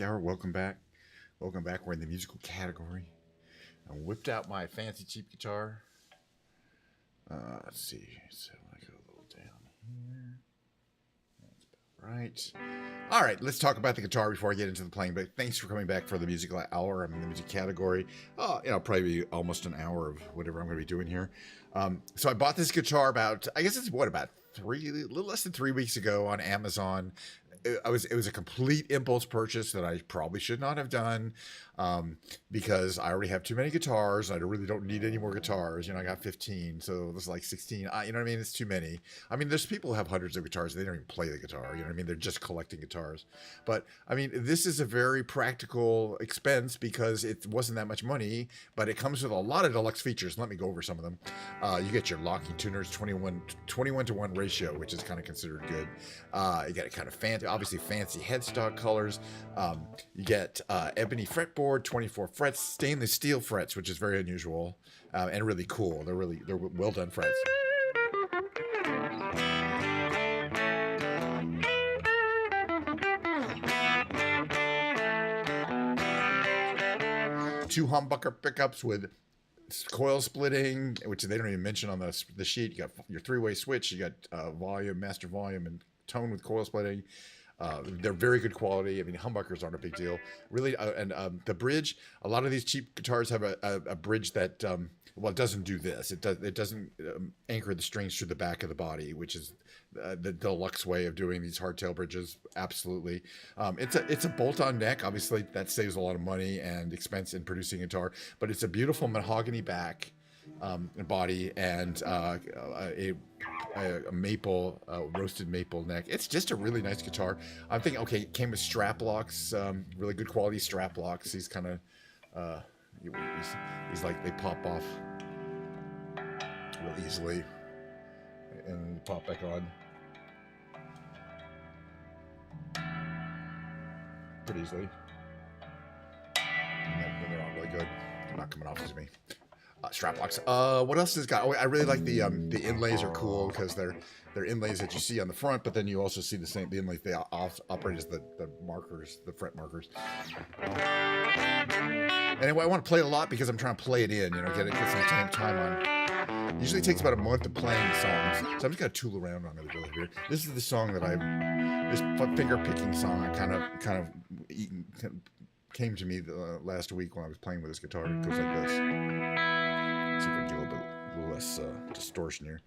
hour. Welcome back. Welcome back. We're in the musical category. I whipped out my fancy cheap guitar. Let's see. So I go a little down here. That's about right. All right, let's talk about the guitar before I get into the playing. But thanks for coming back for the musical hour. I'm in the music category. Probably almost an hour of whatever I'm going to be doing here. So I bought this guitar about a little less than 3 weeks ago on Amazon. It was a complete impulse purchase that I probably should not have done, because I already have too many guitars. I really don't need any more guitars. I got 15, so it was like 16. You know what I mean? It's too many. I mean, there's people who have hundreds of guitars. They don't even play the guitar. You know what I mean? They're just collecting guitars. But I mean, this is a very practical expense because it wasn't that much money, but it comes with a lot of deluxe features. Let me go over some of them. You get your locking tuners, 21 to 1 ratio, which is kind of considered good. You got a kind of fancy headstock colors. You get ebony fretboard, 24 frets, stainless steel frets, which is very unusual and really cool. They're well done frets. Two humbucker pickups with coil splitting, which they don't even mention on the sheet. You got your 3-way switch. You got volume, master volume, and tone with coil splitting. They're very good quality. I mean, humbuckers aren't a big deal, really. And the bridge, a lot of these cheap guitars have a bridge that, it doesn't do this. It doesn't anchor the strings to the back of the body, which is the deluxe way of doing these hardtail bridges. Absolutely. It's a bolt-on neck. Obviously, that saves a lot of money and expense in producing a guitar, but it's a beautiful mahogany back body and a maple, roasted maple neck. It's just a really nice guitar. I'm thinking, okay, it came with strap locks, really good quality strap locks. These kind of, these like, they pop off real easily and pop back on. Pretty easily. And they're all really good. They're not coming off to me. Strap locks. What else has got? Oh, I really like the inlays are cool because they're inlays that you see on the front, but then you also see the inlays they operate as the markers, the fret markers. Anyway, I want to play it a lot because I'm trying to play it in, get some time on. Usually takes about a month of playing songs, so I'm just gonna tool around on it a little here. This is the song that this finger picking song I kind of came to me last week when I was playing with this guitar. It goes like this. See if I can get a little less distortion here.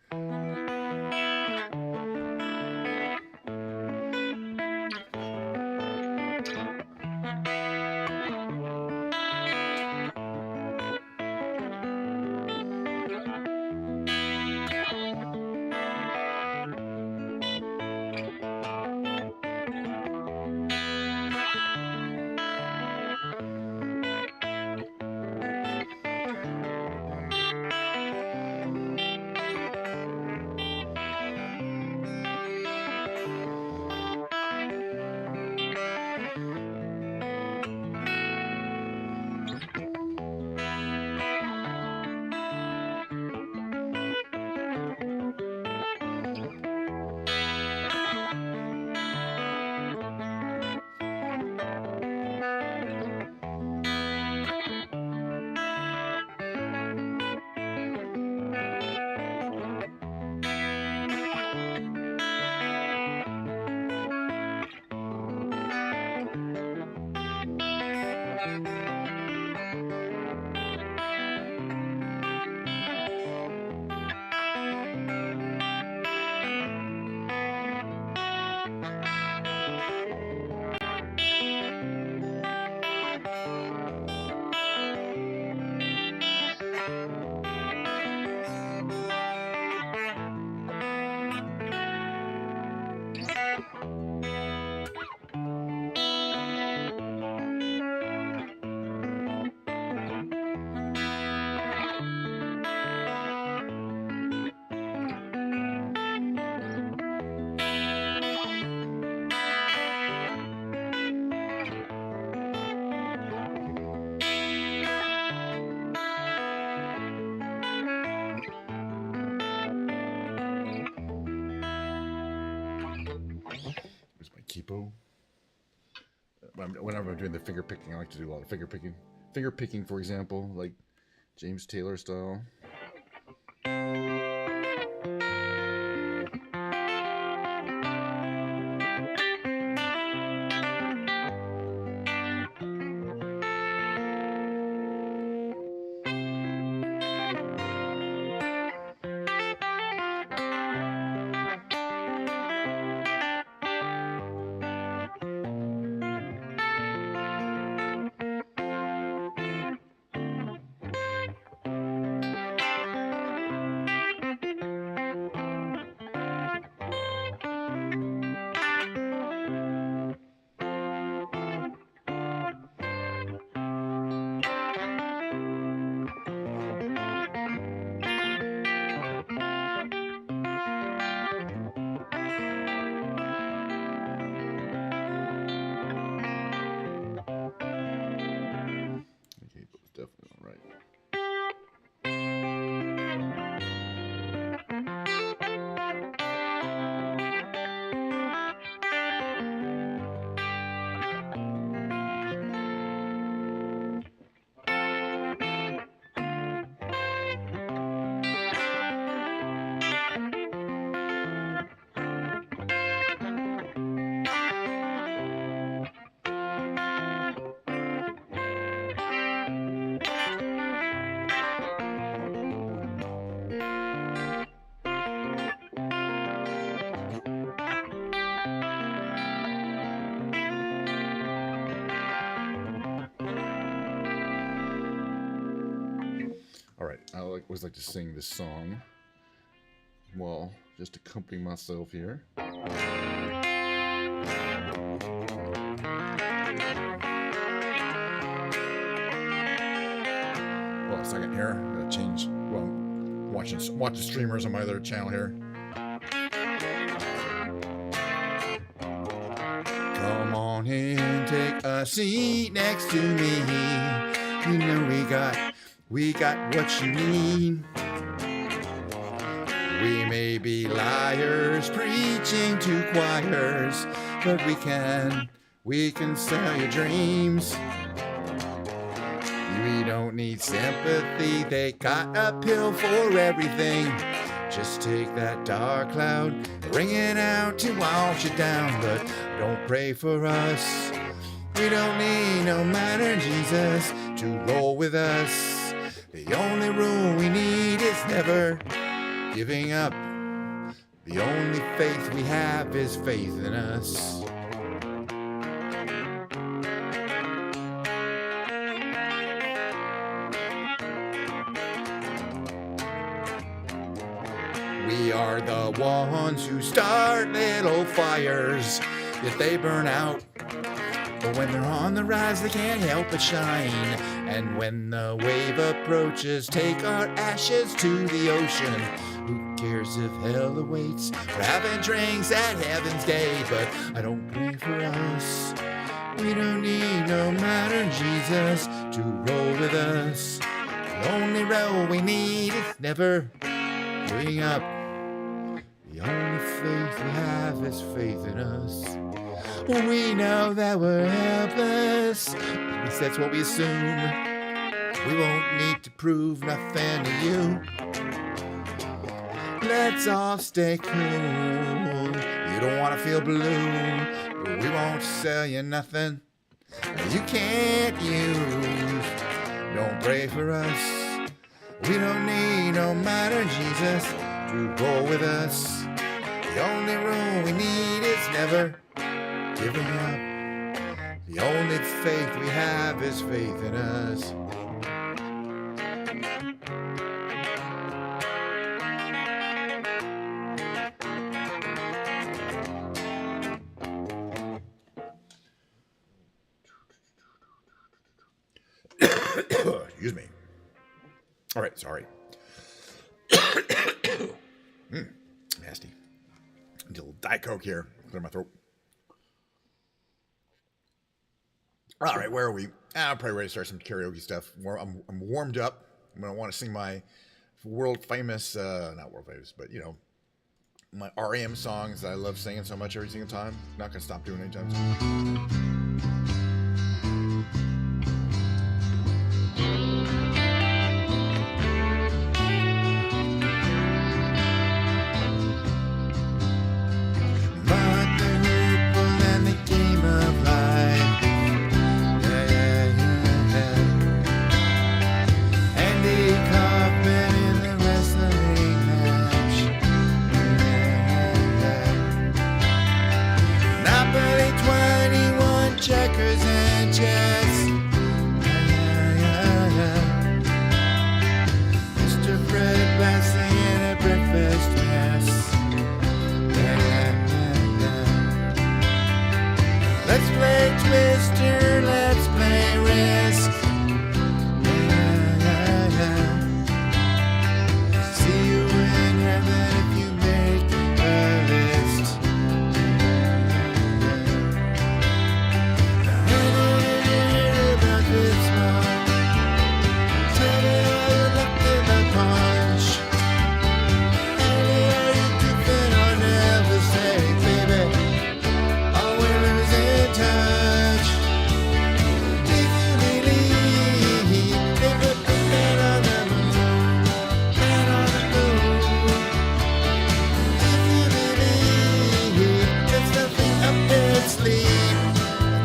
tipo. Whenever I'm doing the finger picking, I like to do a lot of finger picking. Finger picking, for example, like James Taylor style. Okay, but it's definitely all right. All right, I always like to sing this song. Well, just accompanying myself here. Well, a second here. Change. Well, watch the streamers on my other channel here. Come on in, take a seat next to me. You know we got what you need. We may be liars preaching to choirs, but we can sell your dreams. We don't need sympathy, they got a pill for everything. Just take that dark cloud, bring it out to wash it down, but don't pray for us. We don't need no minor Jesus to roll with us. The only rule we need is never giving up. The only faith we have is faith in us. We are the ones who start little fires, yet they burn out. But when they're on the rise, they can't help but shine. And when the wave approaches, take our ashes to the ocean. Who cares if hell awaits? We're having drinks at heaven's gate, but I don't pray for us. We don't need no modern Jesus to roll with us. The only role we need is never giving up. The only faith we have is faith in us. We know that we're helpless, at least that's what we assume. We won't need to prove nothing to you. Let's all stay cool. You don't want to feel blue, but we won't sell you nothing you can't use. Don't pray for us. We don't need no modern Jesus to roll with us. The only rule we need is never giving up. The only faith we have is faith in us. Excuse me. All right, sorry. Nasty. Get a little Diet Coke here. Clear my throat. All right, where are we? I'm probably ready to start some karaoke stuff. I'm warmed up. I'm going to want to sing my world famous, not world famous, but, you know, my REM songs that I love singing so much every single time. Not gonna stop doing it anytime soon. Checkers and chess. Mr. Fred Blessing in a breakfast mess. Let's play Twister, let's play Risk. See you in heaven if you make a list.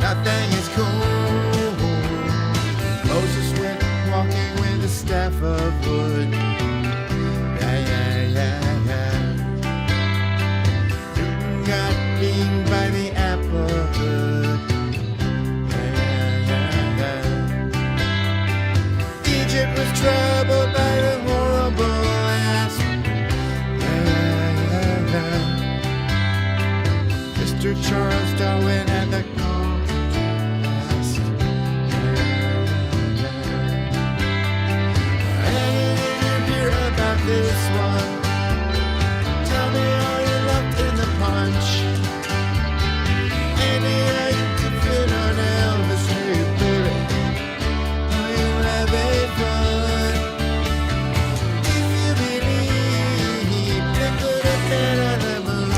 Nothing is cool. Moses went walking with a staff of wood. Newton got beaten by the apple hood. Egypt was troubled by the horrible asp. Mr. Charles Darwin had the this one. Tell me, are you locked in the punch? Andy, are you fit on Elvis Street, baby? Are you having fun? If you believe, they put a man on the moon,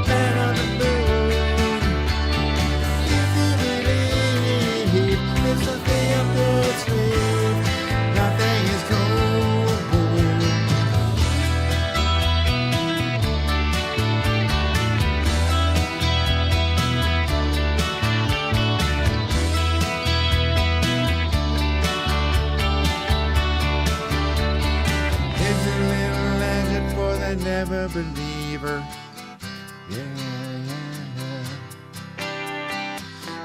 man on the moon. If you believe, there's something up your sleeve, nothing is cold. Never believer.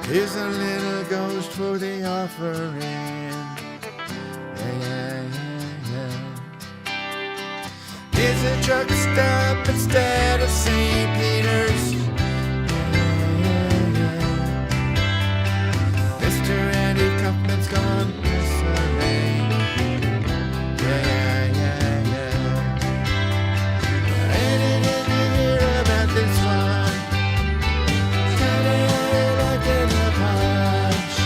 Here's a little ghost for the offering. Here's a truck stop instead of St. Peter's. Mr. Andy Kaufman's gone missing. This one, like in the punch.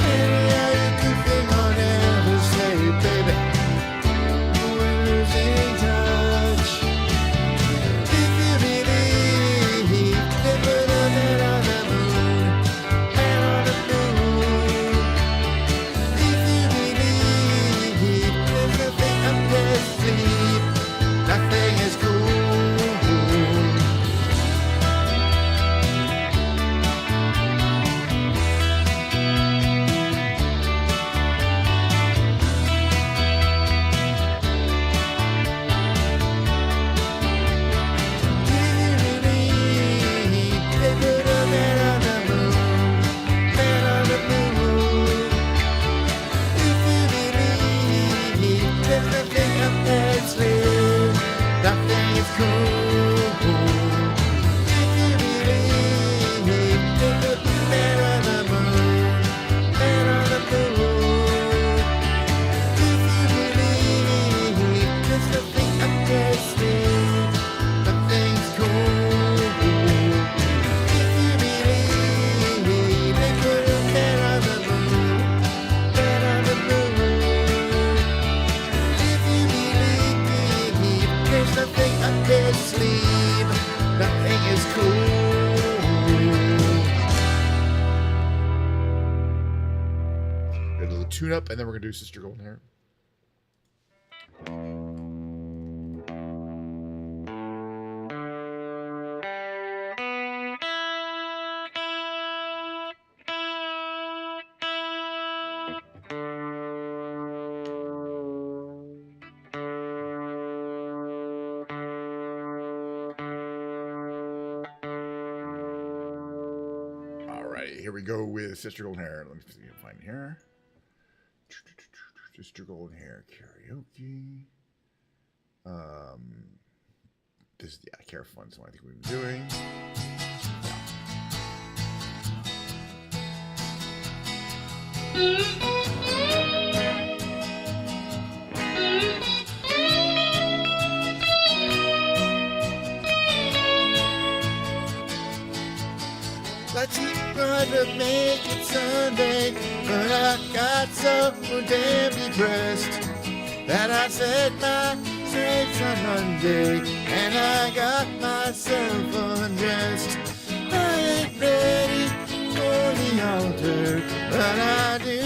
Maybe are you goofing on every say, baby? We're losing touch. If you believe. tune up, and then we're gonna do Sister Golden Hair. Here we go with Sister Golden Hair. Let me see if I can find it here. Sister Golden Hair karaoke. This is Care Fun, so I think we've been doing. Let's try to make it Sunday, but I got so damn depressed that I set my sights on Monday, and I got myself undressed. I ain't ready for the altar, but I do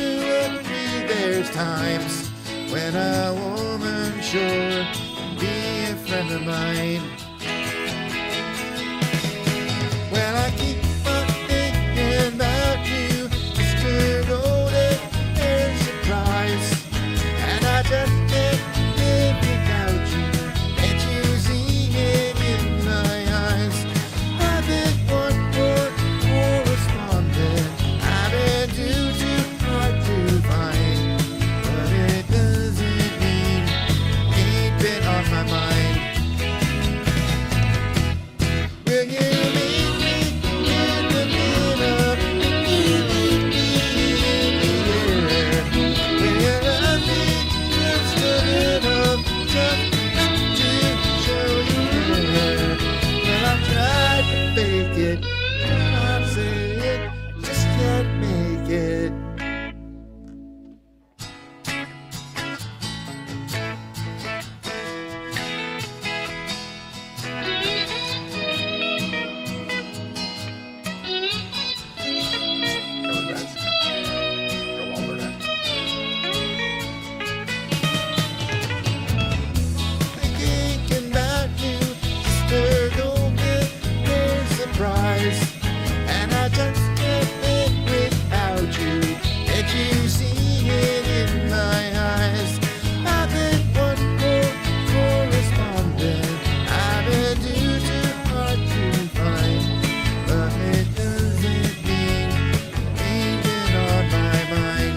agree there's times when a woman sure can be a friend of mine. Well, I keep about you, Mr. Golden Hair Surprise, and I just can't live without you. Can't you see it in my eyes? I've been one more correspondent. I've been too hard to find, but it doesn't mean you ain't been on my mind. Will you meet me in the middle? Fake it, can't say it, just can't make it. Thinking about you, Mr. Golden Hair Surprise, and I just can't live without you. Can't you see it in my eyes? I've been one more correspondent. I've been too hard to find, but it doesn't mean you've been on my mind.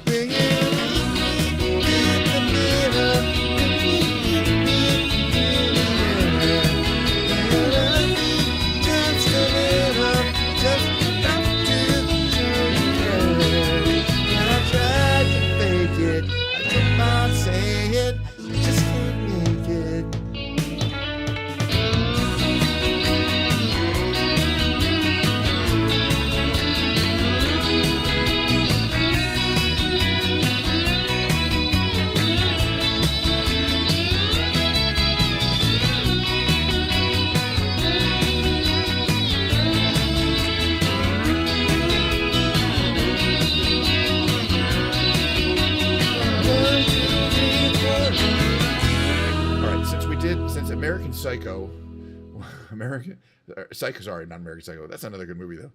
Will you meet me in the middle? Just a little, just enough to show you care. When I tried to fake it, I did not say it, I just can't make it. All right, since American Psycho, sorry, not American Psycho. That's another good movie though.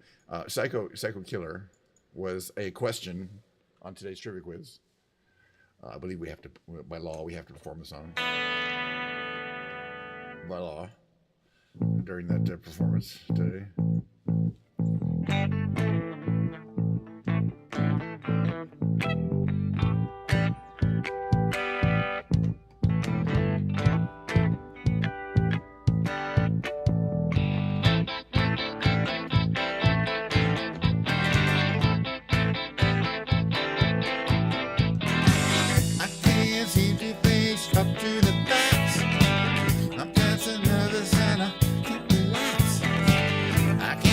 Psycho Killer was a question on today's trivia quiz. I believe we have to, by law, we have to perform the song. By law, during that performance today. I can't seem to face up to the facts. I'm dancing nervous and I can't relax. I can't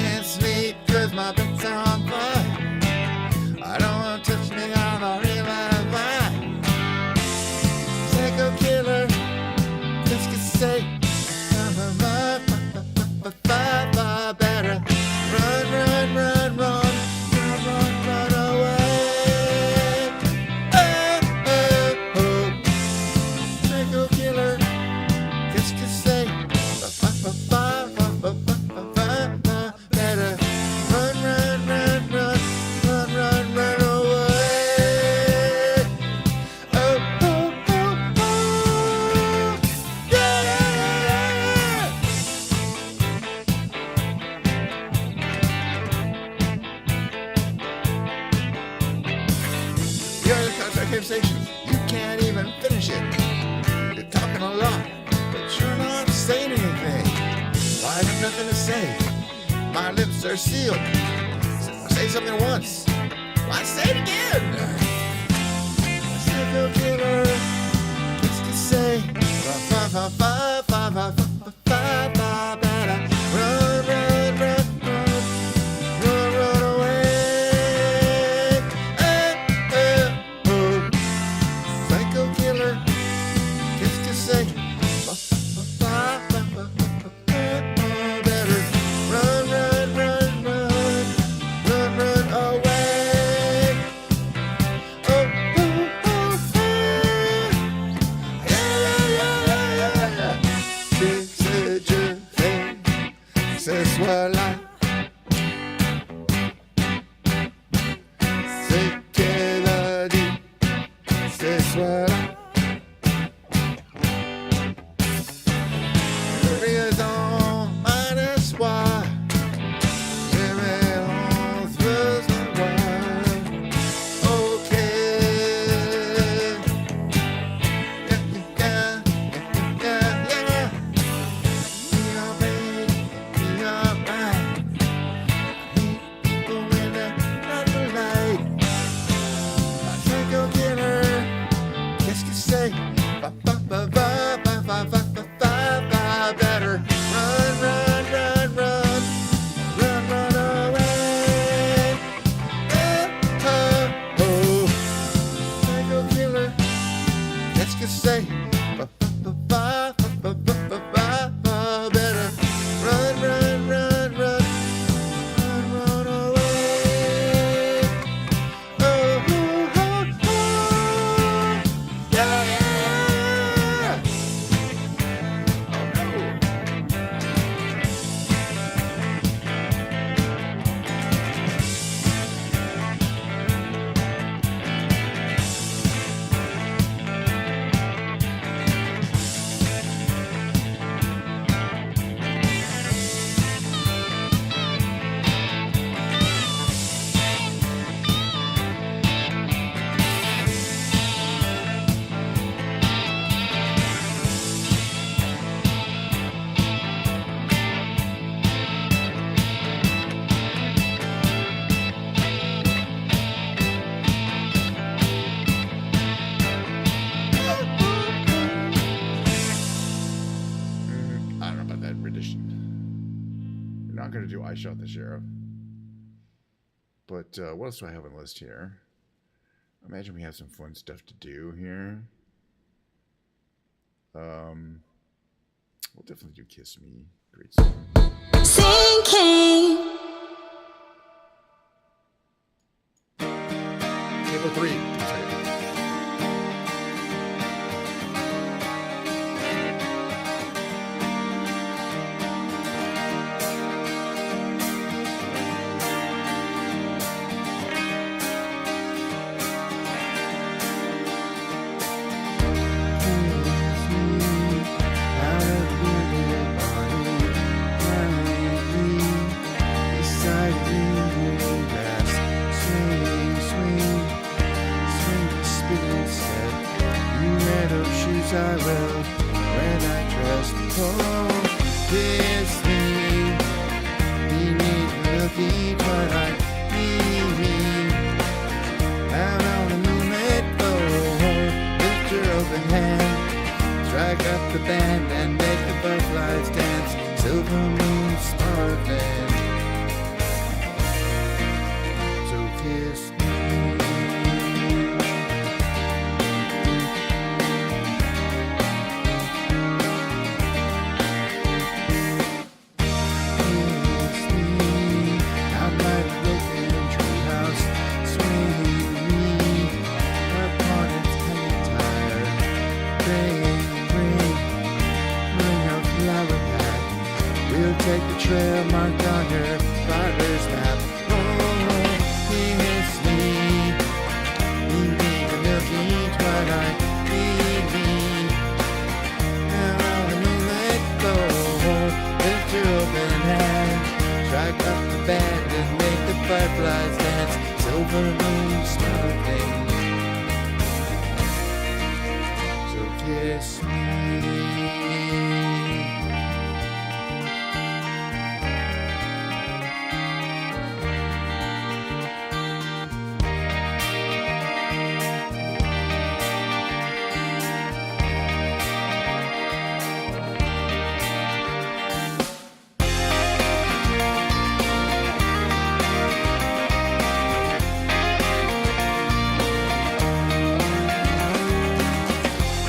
conversation, you can't even finish it. You're talking a lot, but you're not saying anything. Well, I have nothing to say. My lips are sealed. Say something once. Why say it again? Psycho killer. What's to say? Run, run, run, run, run, run away. Oh. Psycho killer. What's to say? Better run, run, run, run, run, run away. Oh, oh, oh, oh. Yeah. C'est je fais, ce soir-là. C'est qu'elle a dit, ce soir-là. Raison minus why. On throws the wire. Okay. Yeah. We are ready, we are right. Meet people when they're not polite. Psycho killer, qu'est-ce que c'est? Better run, run, run, run, run, run away. Oh. Psycho killer, qu'est-ce que c'est? Better run, run, run, run, run, run away. Oh, oh, oh, oh. Yeah. I don't know about that rendition. We're not going to do I Shot the Sheriff. But what else do I have on the list here? I imagine we have some fun stuff to do here. We'll definitely do Kiss Me. Great song. Sinking. Table 3. One second. I will when I trust. Oh, kiss me. You need looking what I need. Out on the moonlit floor, lift your open hand, strike up the band and make the butterflies dance. Silver moon sparkling. So kiss me. Take the trail marked on your driver's map. Oh, kiss me. You need a milky twilight. Lead me. Now on the moonlit floor, lift your open hand, strike up the band and make the fireflies dance. Silver moon sparkling. kiss me.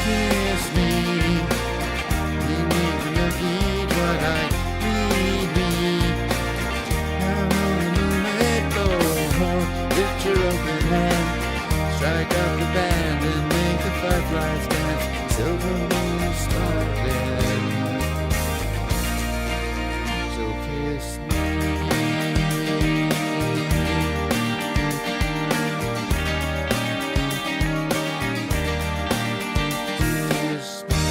Kiss me. You need to repeat what I need me. I'm on the moonlit floor. Lift your open hand. Strike up the band and make the fireflies dance. Silver moon sparkling. So kiss me. Kiss me.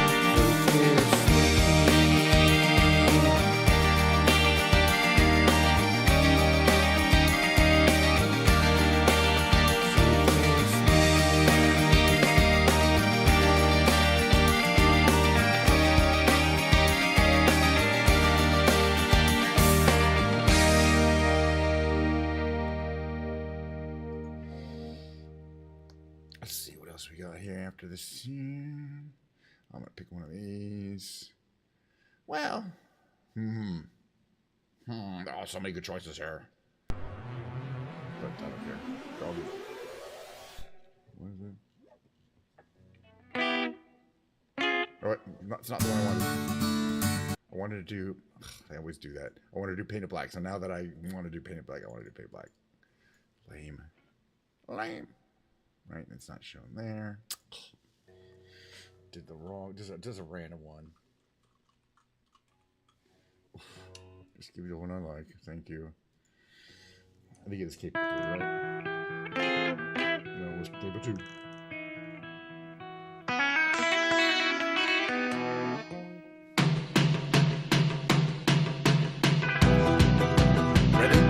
So kiss me. Let's see what else we got here after this scene. I'm gonna pick one of these. Well, oh, so many good choices here. But I don't care. I'll do it. What is it? Oh, wait, it's not the one I wanted. I wanted to do. I always do that. I wanted to do Painted Black. So now that I want to do Painted Black, I want to do Painted Black. Lame. Right, it's not shown there. Did the wrong. Just a random one. Just give me the one I like. Thank you. I think it is capable 3, right? No, it was capable 2. Ready?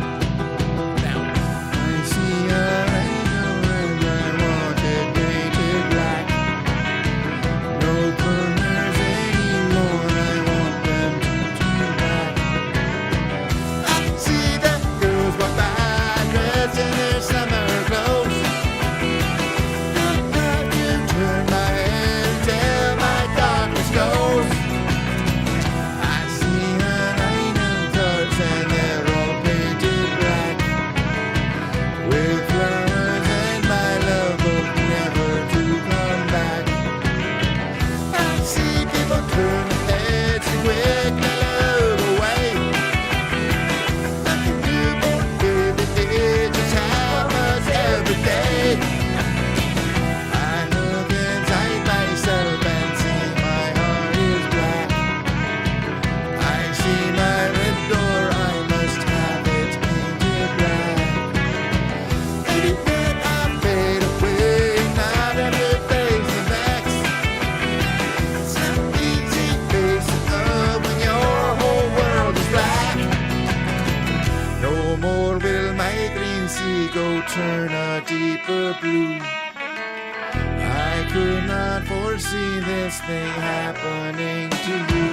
Now. I see a rainbow and I want it painted black. No corners anymore, I want them to turn black. I see the girls walk by dressed in their summer clothes. Don't have to turn my head till my darkness goes. I see a line of cars and they're all painted black. With flowers and my love hope never to come back. I see people turn their heads and quick they look away. Nothing new more vivid, it just happens every day. I look inside myself and see my heart is black. I see my red door, I must have it painted black. Maybe when I fade away, not every face is next. It's not easy facing up when your whole world is black. No more will my green sea go turn a deeper blue. I could not foresee this thing happening to you.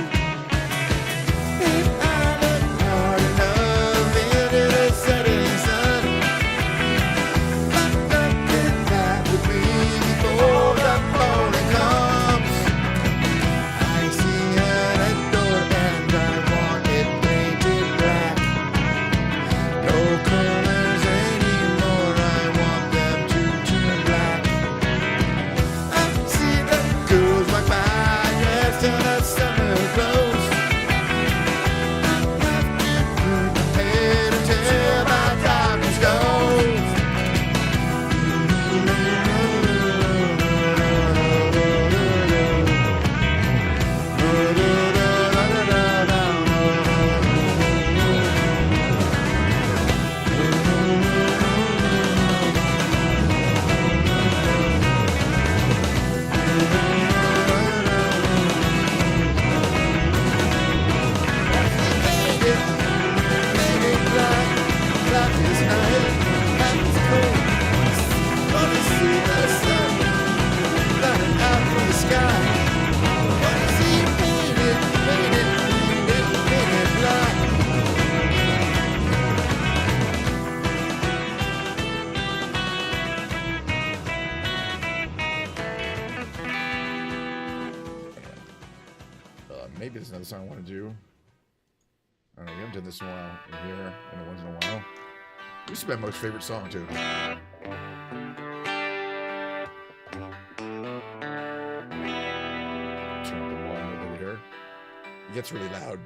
If I look hard enough into the setting sun, but nothing that would be before the morning comes. I see a red door and I want it painted black. No colors anymore, I want them to turn black. I see the girls walk by dressed in a summer clothes. maybe there's another song I want to do. I don't know, we haven't done this in a while in here, in a once in a while. This is my most favorite song, too. Turn up the volume a little bit here. It gets really loud.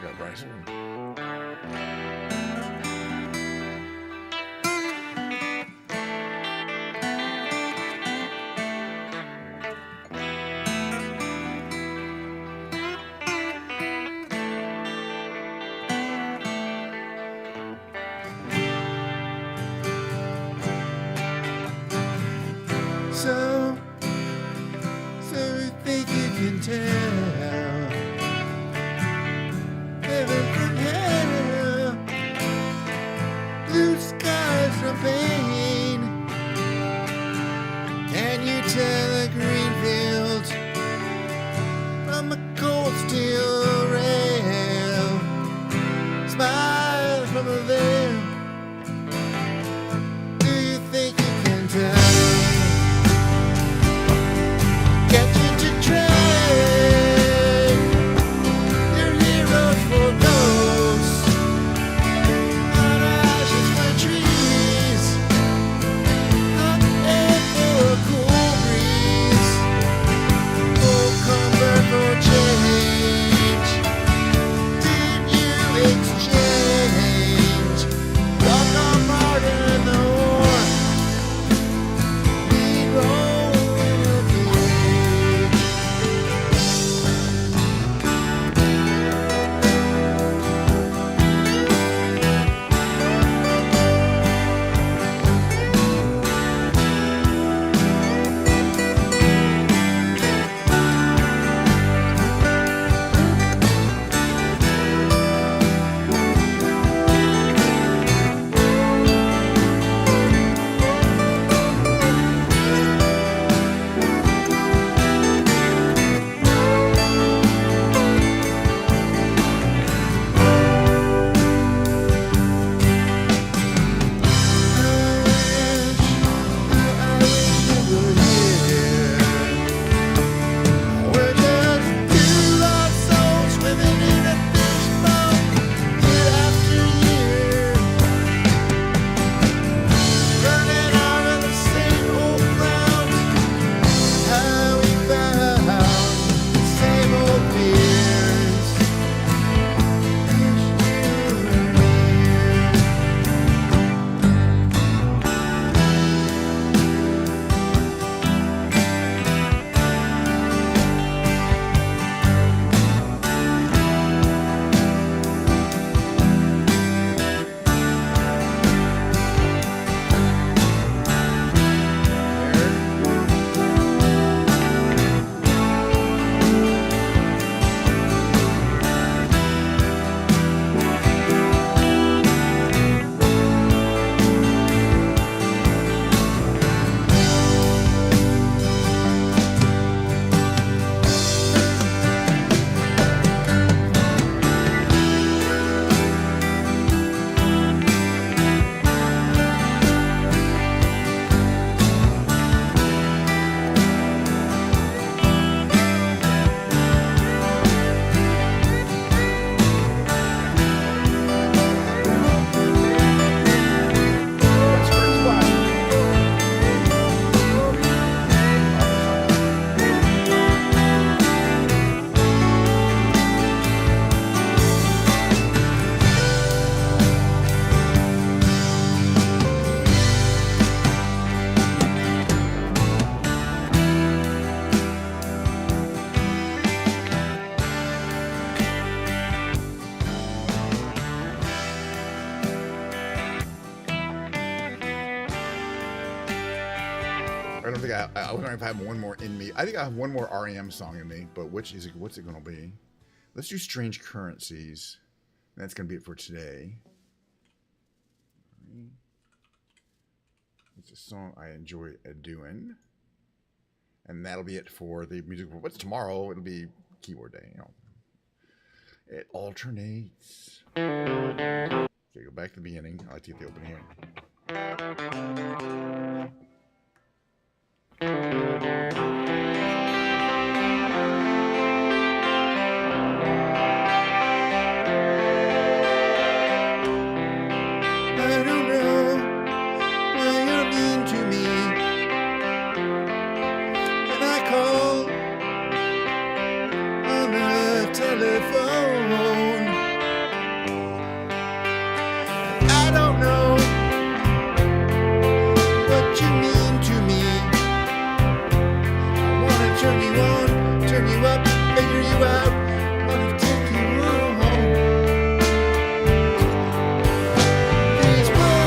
Got Bryson. So you think you can tell heaven from hell, blue skies from pain? Can you tell a green field from a cold steel rail? Smile from a veil. Do you think you can tell? Get you to train. think I wonder if I have one more in me. I think I have one more REM song in me, but which is it? What's it going to be? Let's do Strange Currencies. That's going to be it for today. It's a song I enjoy doing. And that'll be it for the music. What's tomorrow? It'll be keyboard day. You know. It alternates. Okay, go back to the beginning. I like to get the opening here. I don't know why you're mean to me. When I call on the telephone, I don't know what you mean to me. I wanna turn you on, turn you up, figure you out, wanna take you home. These words,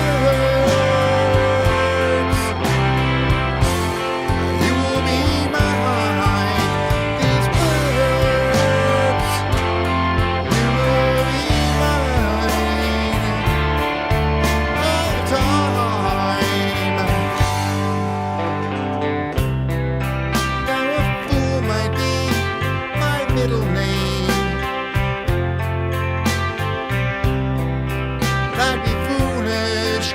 you will be mine. These words, you will be mine all the time. Now a fool might be my middle name. I'd be foolish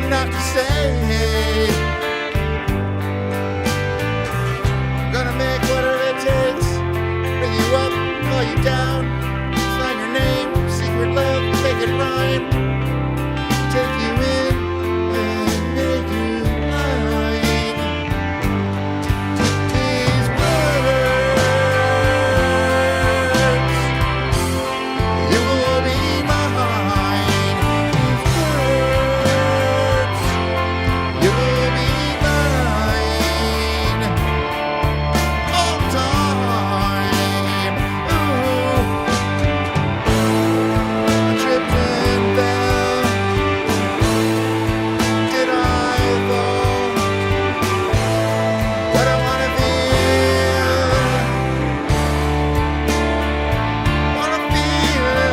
not to say, gonna make whatever it takes, bring you up, call you down, sign your name, secret love, make it rhyme, take you in and make you mine. These words, you will be mine. These words, you will be mine all the time. Ooh, I tripped and fell. Did I fall? What I wanna feel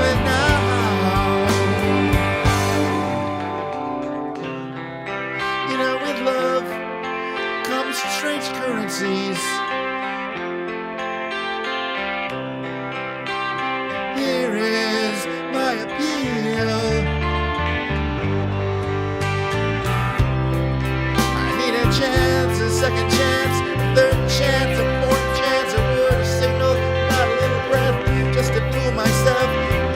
it now. You know, with love comes strange currencies. Here is my appeal. I need a chance, a second chance, a third chance, a fourth chance, a word, a signal, not a little breath, just to fool myself,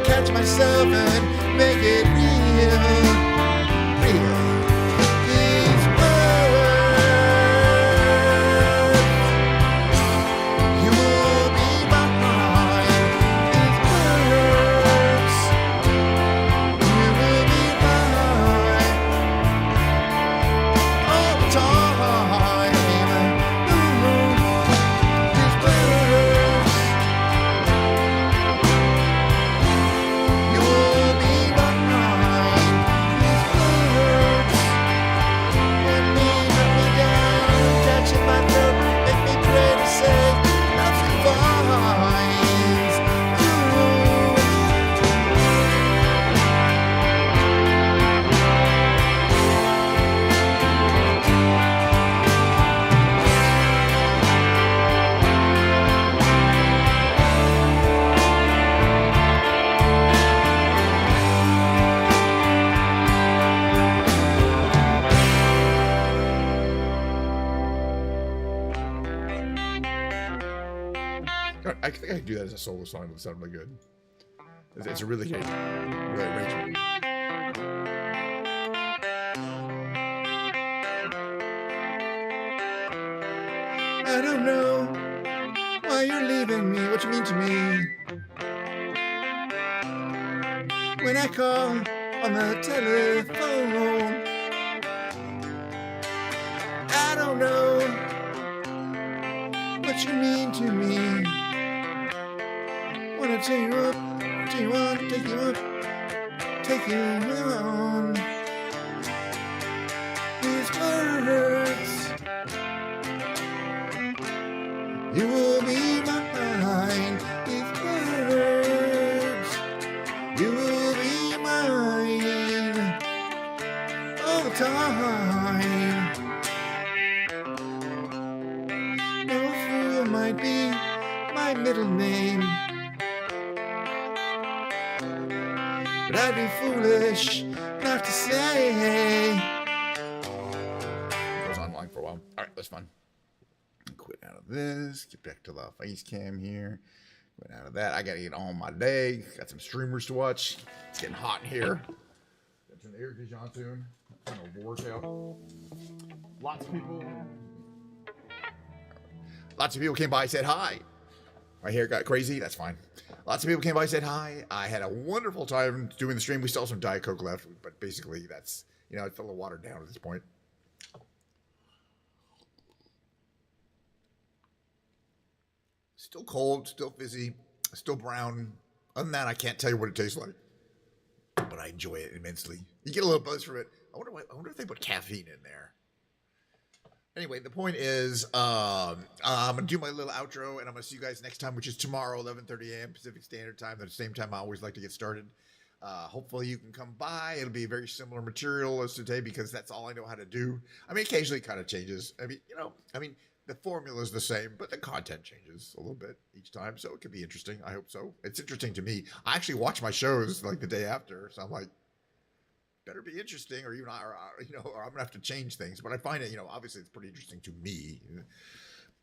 catch myself, and make it real. Real. These words, you will be mine. These words, you will be mine all the time. Ooh, these words, you will be mine. These words, let me down, touching my throat, make me pray to say, nothing finds. Ooh. I think I could do that as a solo song. It would sound really good. It's a really great arrangement. I don't know why you're leaving me, what you mean to me. When I call on the telephone, I don't know what you mean to me. Wanna turn you up, turn you on, take you up, take you on. These words, You will be mine if words. You will be mine all the time. No fool might be my middle name, but I'd be foolish not to say. Goes on long for a while. All right, that's fun. Quit out of this. Get back to the face cam here. Quit out of that. I gotta get on my day. Got some streamers to watch. It's getting hot in here. Gotta turn the air conditioning on soon. Kind of workout. Lots of people came by and said hi. My hair got crazy. That's fine. Lots of people came by and said hi. I had a wonderful time doing the stream. We still have some Diet Coke left, but basically that's, it's a little watered down at this point. Still cold, still fizzy, still brown. Other than that, I can't tell you what it tastes like, but I enjoy it immensely. You get a little buzz from it. I wonder if they put caffeine in there. Anyway, the point is, I'm going to do my little outro, and I'm going to see you guys next time, which is tomorrow, 11:30 a.m. Pacific Standard Time. At the same time I always like to get started. Hopefully you can come by. It'll be very similar material as today because that's all I know how to do. I mean, occasionally it kind of changes. The formula is the same, but the content changes a little bit each time, so it could be interesting. I hope so. It's interesting to me. I actually watch my shows like the day after, so I'm like, better be interesting, or or I'm gonna have to change things. But I find it, obviously it's pretty interesting to me.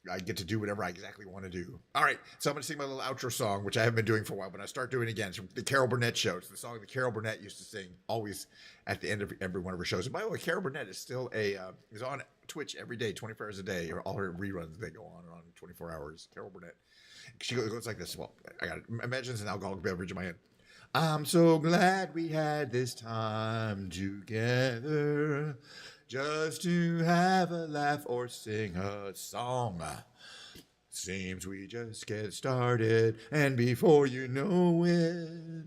I get to do whatever I exactly want to do. All right, so I'm gonna sing my little outro song, which I haven't been doing for a while, but I start doing it again. It's from the Carol Burnett show. It's the song that Carol Burnett used to sing always at the end of every one of her shows. And by the way, Carol Burnett is still is on Twitch every day, 24 hours a day, or all her reruns, they go on 24 hours. Carol Burnett. She goes like this. Well, I got imagine it's an alcoholic beverage in my hand. I'm so glad we had this time together, just to have a laugh or sing a song. Seems we just get started, and before you know it,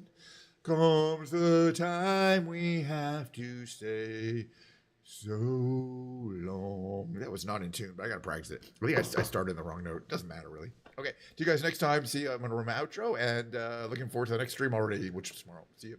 comes the time we have to say so long. That was not in tune, but I gotta practice it. I think I started in the wrong note. Doesn't matter really. Okay, see you guys next time. See you. I'm gonna run my outro, and looking forward to the next stream already, which is tomorrow. See you.